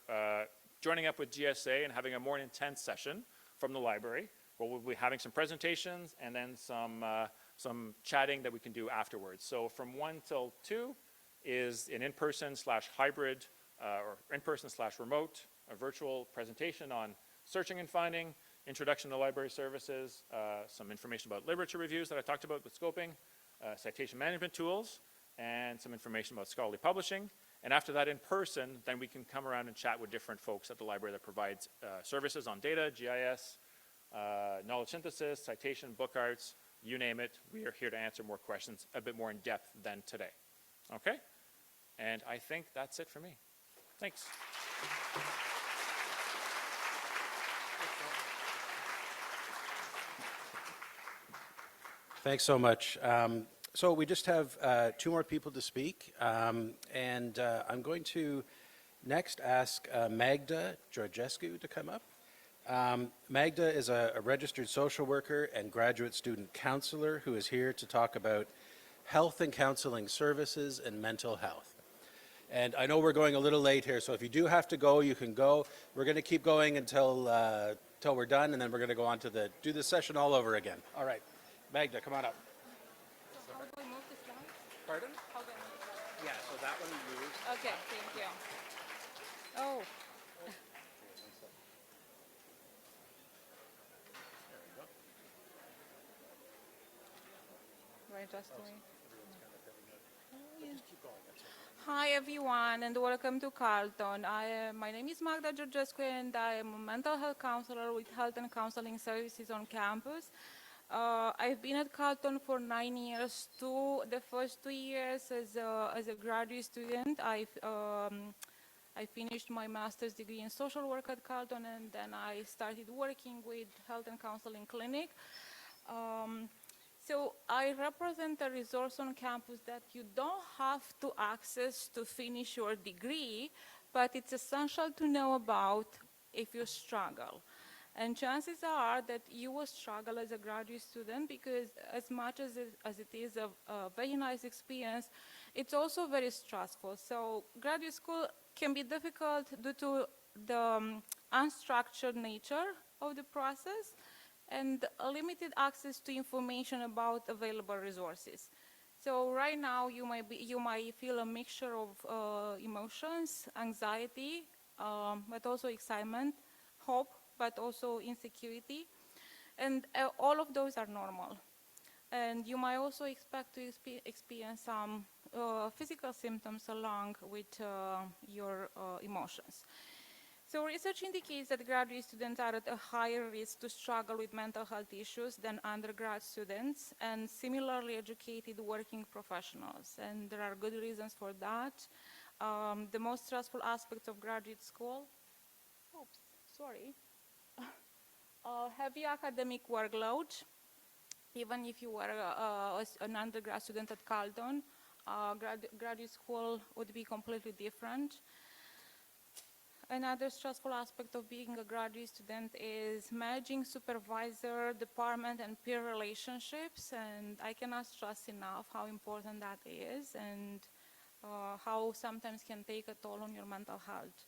joining up with GSA and having a more intense session from the library, where we'll be having some presentations and then some chatting that we can do afterwards. So from 1 till 2 is an in-person/hybrid or in-person/remote, a virtual presentation on searching and finding, introduction to library services, some information about literature reviews that I talked about with scoping, citation management tools, and some information about scholarly publishing. And after that in person, then we can come around and chat with different folks at the library that provides services on data, GIS, knowledge synthesis, citation, book arts, you name it. We are here to answer more questions a bit more in depth than today. Okay? And I think that's it for me. Thanks. Thanks so much. So we just have 2 more people to speak, and I'm going to next ask Magda Georgescu to come up. Magda is a registered social worker and graduate student counselor who is here to talk about health and counseling services and mental health. And I know we're going a little late here, so if you do have to go, you can go. We're going to keep going until we're done, and then we're going to go on to do the session all over again. All right. Magda, come on up. So how do I move the slides? Pardon? How do I move the slides? Yeah, so that one you use. Okay, thank you. Oh. Right, just wait. Hi everyone and welcome to Carleton. My name is Magda Georgescu and I am a mental health counselor with Health and Counseling Services on campus. I've been at Carleton for 9 years too. The first 2 years as a graduate student, I finished my master's degree in social work at Carleton and then I started working with Health and Counseling Clinic. So I represent a resource on campus that you don't have to access to finish your degree, but it's essential to know about if you struggle. And chances are that you will struggle as a graduate student because as much as it is a very nice experience, it's also very stressful. So graduate school can be difficult due to the unstructured nature of the process and a limited access to information about available resources. So right now you might feel a mixture of emotions, anxiety, but also excitement, hope, but also insecurity. And all of those are normal. And you might also expect to experience some physical symptoms along with your emotions. So research indicates that graduate students are at a higher risk to struggle with mental health issues than undergrad students and similarly educated working professionals. And there are good reasons for that. The most stressful aspects of graduate school, heavy academic workload. Even if you were an undergrad student at Carleton, graduate school would be completely different. Another stressful aspect of being a graduate student is managing supervisor, department, and peer relationships. And I cannot stress enough how important that is and how sometimes can take a toll on your mental health.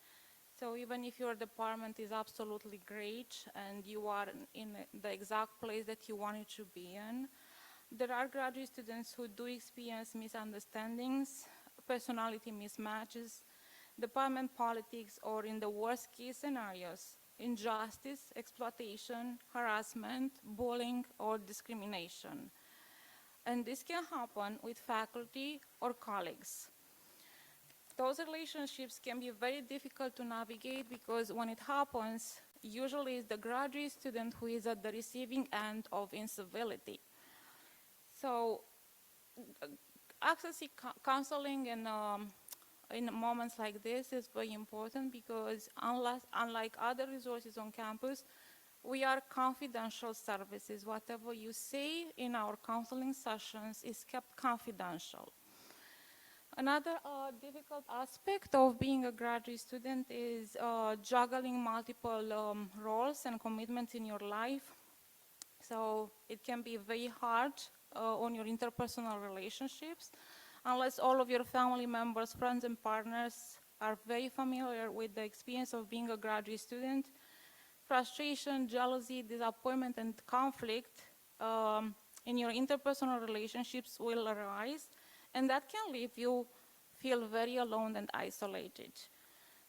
So even if your department is absolutely great and you are in the exact place that you wanted to be in, there are graduate students who do experience misunderstandings, personality mismatches, department politics, or in the worst case scenarios, injustice, exploitation, harassment, bullying, or discrimination. And this can happen with faculty or colleagues. Those relationships can be very difficult to navigate because when it happens, usually it's the graduate student who is at the receiving end of incivility. So accessing counseling in moments like this is very important because unlike other resources on campus, we are confidential services. Whatever you say in our counseling sessions is kept confidential. Another difficult aspect of being a graduate student is juggling multiple roles and commitments in your life. So it can be very hard on your interpersonal relationships unless all of your family members, friends, and partners are very familiar with the experience of being a graduate student. Frustration, jealousy, disappointment, and conflict in your interpersonal relationships will arise, and that can leave you feel very alone and isolated.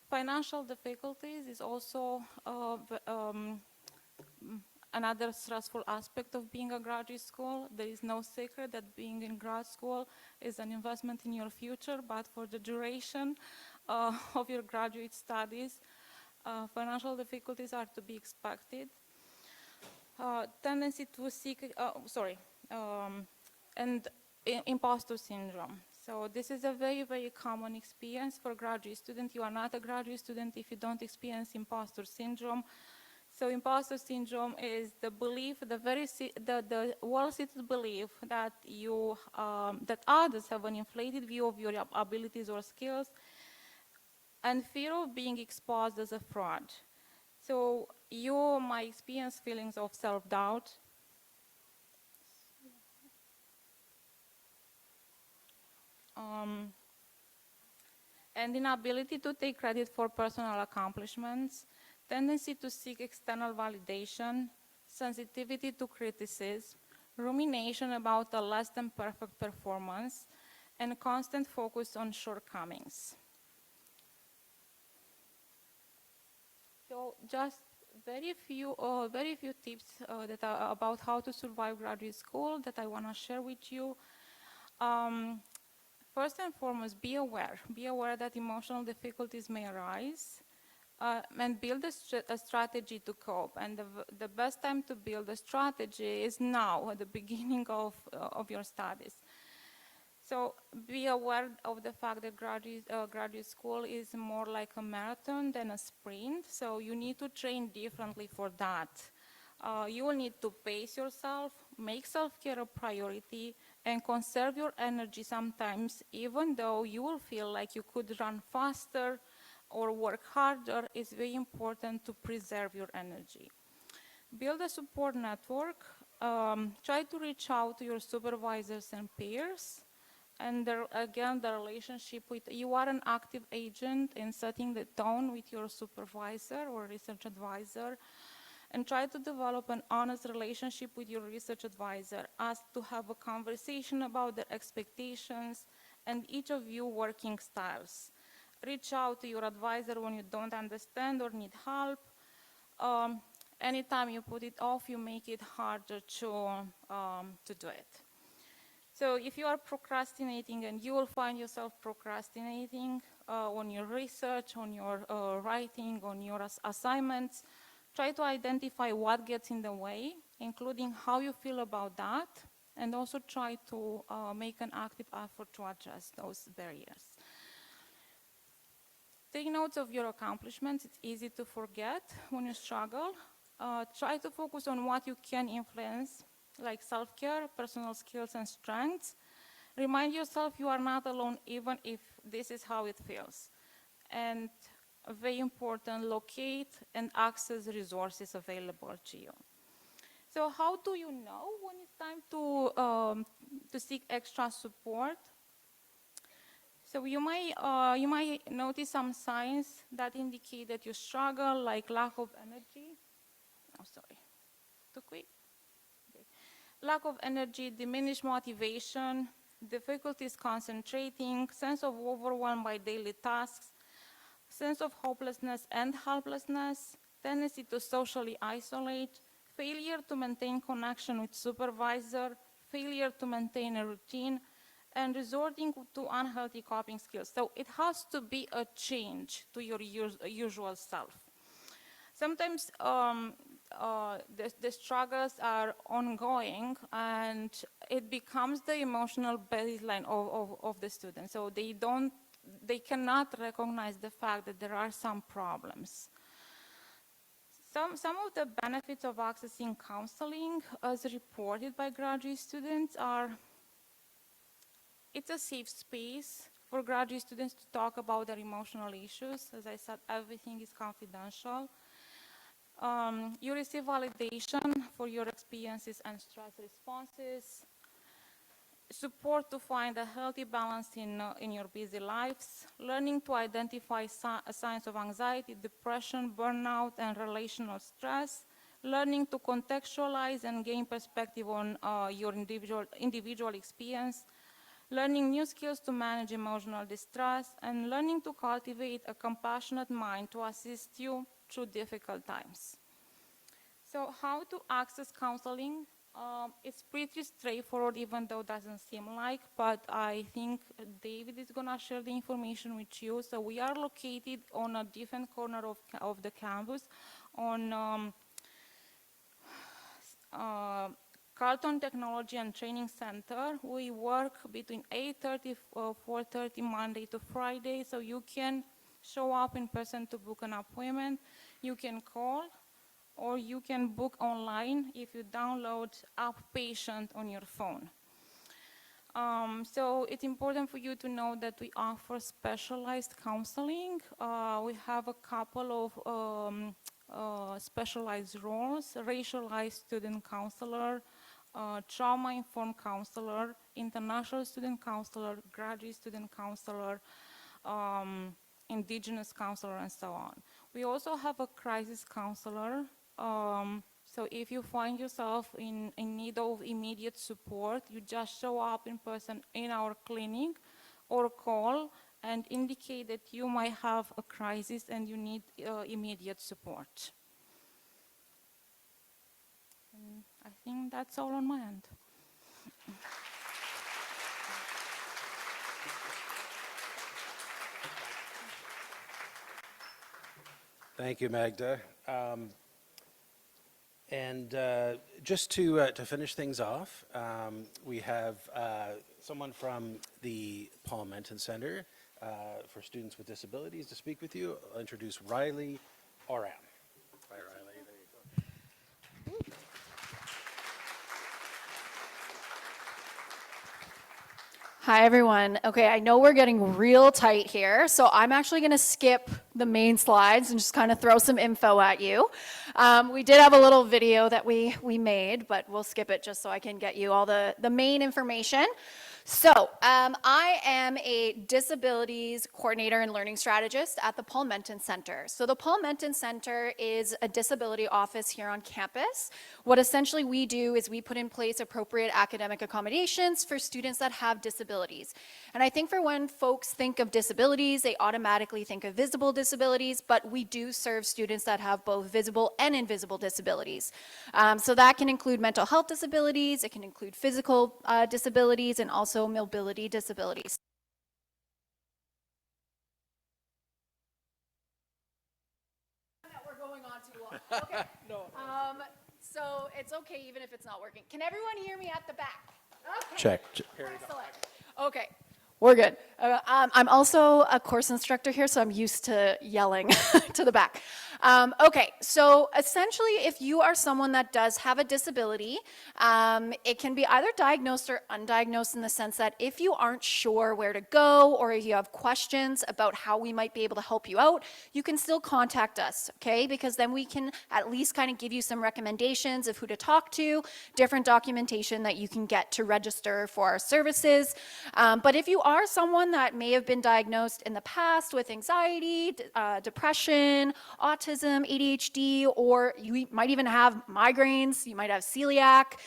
Financial difficulties is also another stressful aspect of being a graduate school. There is no secret that being in grad school is an investment in your future, but for the duration of your graduate studies, financial difficulties are to be expected. Tendency to seek, and imposter syndrome. So this is a very, very common experience for graduate students. You are not a graduate student if you don't experience imposter syndrome. So imposter syndrome is the belief, the well-seated belief that that others have an inflated view of your abilities or skills, and fear of being exposed as a fraud. So you might experience feelings of self-doubt, and inability to take credit for personal accomplishments, tendency to seek external validation, sensitivity to criticism, rumination about a less than perfect performance, and constant focus on shortcomings. So just very few tips that are about how to survive graduate school that I want to share with you. First and foremost, be aware. Be aware that emotional difficulties may arise, and build a strategy to cope. And the best time to build a strategy is now, at the beginning of your studies. So be aware of the fact that graduate school is more like a marathon than a sprint, so you need to train differently for that. You will need to pace yourself, make self-care a priority, and conserve your energy sometimes, even though you will feel like you could run faster or work harder. It's very important to preserve your energy. Build a support network. Try to reach out to your supervisors and peers. And again, the relationship with, you are an active agent in setting the tone with your supervisor or research advisor, and try to develop an honest relationship with your research advisor. Ask to have a conversation about their expectations and each of you working styles. Reach out to your advisor when you don't understand or need help. Anytime you put it off, you make it harder to do it. So if you are procrastinating, and you will find yourself procrastinating on your research, on your writing, on your assignments, try to identify what gets in the way, including how you feel about that, and also try to make an active effort to address those barriers. Take notes of your accomplishments. It's easy to forget when you struggle. Try to focus on what you can influence, like self-care, personal skills, and strengths. Remind yourself you are not alone, even if this is how it feels. And very important, locate and access resources available to you. So how do you know when it's time to seek extra support? So you might notice some signs that indicate that you struggle, like lack of energy. Oh, sorry, too quick. Okay. Lack of energy, diminished motivation, difficulties concentrating, sense of overwhelm by daily tasks, sense of hopelessness and helplessness, tendency to socially isolate, failure to maintain connection with supervisor, failure to maintain a routine, and resorting to unhealthy coping skills. So it has to be a change to your usual self. Sometimes the struggles are ongoing, and it becomes the emotional baseline of the student. So they cannot recognize the fact that there are some problems. Some of the benefits of accessing counseling, as reported by graduate students, are it's a safe space for graduate students to talk about their emotional issues. As I said, everything is confidential. You receive validation for your experiences and stress responses, support to find a healthy balance in your busy lives, learning to identify signs of anxiety, depression, burnout, and relational stress, learning to contextualize and gain perspective on your individual experience, learning new skills to manage emotional distress, and learning to cultivate a compassionate mind to assist you through difficult times. So how to access counseling? It's pretty straightforward, even though it doesn't seem like, but I think David is gonna share the information with you. So we are located on a different corner of the campus on Carlton Technology and Training Center. We work between 8:30 to 4:30 Monday to Friday, so you can show up in person to book an appointment. You can call, or you can book online if you download App Patient on your phone. So it's important for you to know that we offer specialized counseling. We have a couple of specialized roles: racialized student counselor, trauma-informed counselor, international student counselor, graduate student counselor, indigenous counselor, and so on. We also have a crisis counselor. So if you find yourself in need of immediate support, you just show up in person in our clinic or call and indicate that you might have a crisis and you need immediate support. And I think that's all on my end. Thank you, Magda. Just to finish things off, we have someone from the Paul Menton Center for Students with Disabilities to speak with you. I'll introduce Riley Oram. Hi, Riley. There you go. Hi, everyone. Okay, I know we're getting real tight here, so I'm actually going to skip the main slides and just kind of throw some info at you. We did have a little video that we made, but we'll skip it just so I can get you all the main information. So I am a disabilities coordinator and learning strategist at the Paul Menton Center. So the Paul Menton Center is a disability office here on campus. What essentially we do is we put in place appropriate academic accommodations for students that have disabilities. And I think for when folks think of disabilities, they automatically think of visible disabilities, but we do serve students that have both visible and invisible disabilities. So that can include mental health disabilities, it can include physical disabilities, and also mobility disabilities. We're going on too long. Okay. No. So it's okay even if it's not working. Can everyone hear me at the back? Okay. Check. Excellent. Okay. We're good. I'm also a course instructor here, so I'm used to yelling to the back. Okay, so essentially, if you are someone that does have a disability, it can be either diagnosed or undiagnosed in the sense that if you aren't sure where to go or if you have questions about how we might be able to help you out, you can still contact us, okay? Because then we can at least kind of give you some recommendations of who to talk to, different documentation that you can get to register for our services. But if you are someone that may have been diagnosed in the past with anxiety, depression, autism, ADHD, or you might even have migraines, you might have celiac,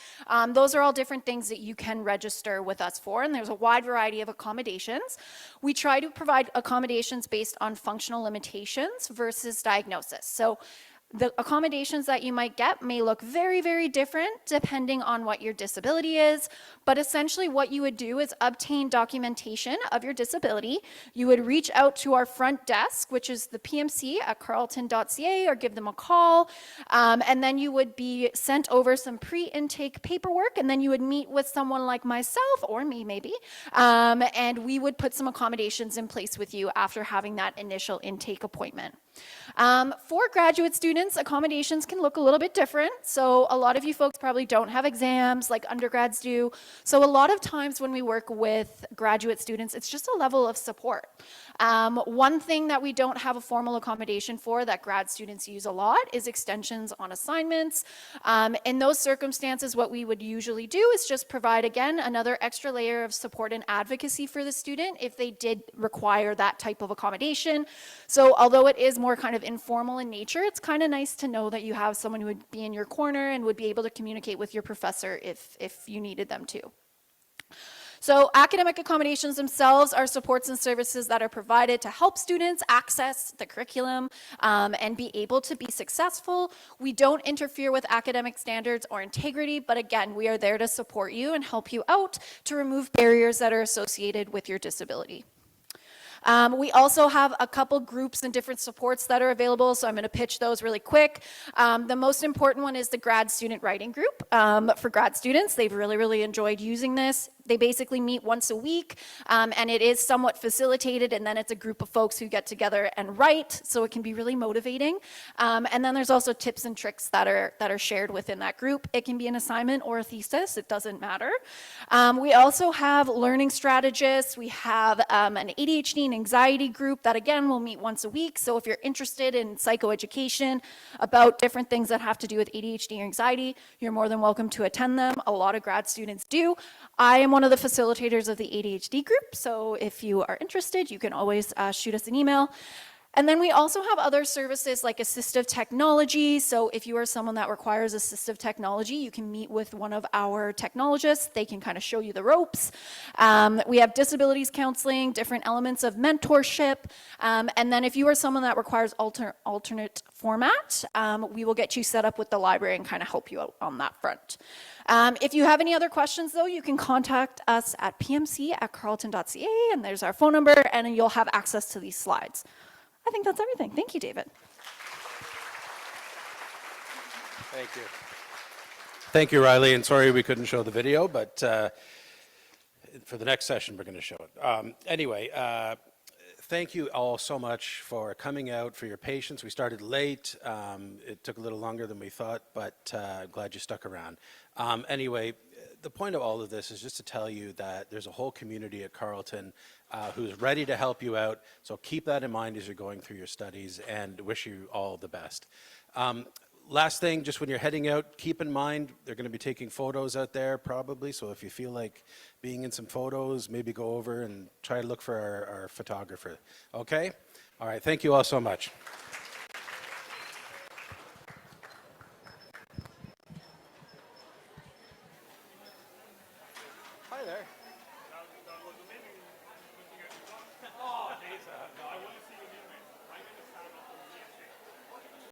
those are all different things that you can register with us for, and there's a wide variety of accommodations. We try to provide accommodations based on functional limitations versus diagnosis. So The accommodations that you might get may look very, very different depending on what your disability is, but essentially what you would do is obtain documentation of your disability. You would reach out to our front desk, which is the PMC at carleton.ca, or give them a call, and then you would be sent over some pre-intake paperwork, and then you would meet with someone like myself, or me maybe, and we would put some accommodations in place with you after having that initial intake appointment. For graduate students, accommodations can look a little bit different. So a lot of you folks probably don't have exams like undergrads do. So a lot of times when we work with graduate students, it's just a level of support. One thing that we don't have a formal accommodation for that grad students use a lot is extensions on assignments. In those circumstances, what we would usually do is just provide, again, another extra layer of support and advocacy for the student if they did require that type of accommodation. So although it is more kind of informal in nature, it's kind of nice to know that you have someone who would be in your corner and would be able to communicate with your professor if you needed them to. So academic accommodations themselves are supports and services that are provided to help students access the curriculum and be able to be successful. We don't interfere with academic standards or integrity, but again, we are there to support you and help you out to remove barriers that are associated with your disability. We also have a couple groups and different supports that are available, so I'm going to pitch those really quick. The most important one is the grad student writing group. For grad students, they've really enjoyed using this. They basically meet once a week, and it is somewhat facilitated, and then it's a group of folks who get together and write, so it can be really motivating. And then there's also tips and tricks that are shared within that group. It can be an assignment or a thesis, it doesn't matter. We also have learning strategists. We have an ADHD and anxiety group that, again, will meet once a week. So if you're interested in psychoeducation about different things that have to do with ADHD or anxiety, you're more than welcome to attend them. A lot of grad students do. I am one of the facilitators of the ADHD group, so if you are interested, you can always shoot us an email. And then we also have other services like assistive technology. So if you are someone that requires assistive technology, you can meet with one of our technologists. They can kind of show you the ropes. We have disabilities counseling, different elements of mentorship. And then if you are someone that requires alternate format, we will get you set up with the library and kind of help you out on that front. If you have any other questions, though, you can contact us at pmc@carleton.ca, and there's our phone number, and you'll have access to these slides. I think that's everything. Thank you, David. Thank you. Thank you, Riley, and sorry we couldn't show the video, but for the next session, we're going to show it. Anyway, thank you all so much for coming out, for your patience. We started late. It took a little longer than we thought, but I'm glad you stuck around. Anyway, the point of all of this is just to tell you that there's a whole community at Carleton who's ready to help you out. So keep that in mind as you're going through your studies, and wish you all the best. Last thing, just when you're heading out, keep in mind they're going to be taking photos out there probably. So if you feel like being in some photos, maybe go over and try to look for our photographer. Okay? All right. Thank you all so much. Hi there.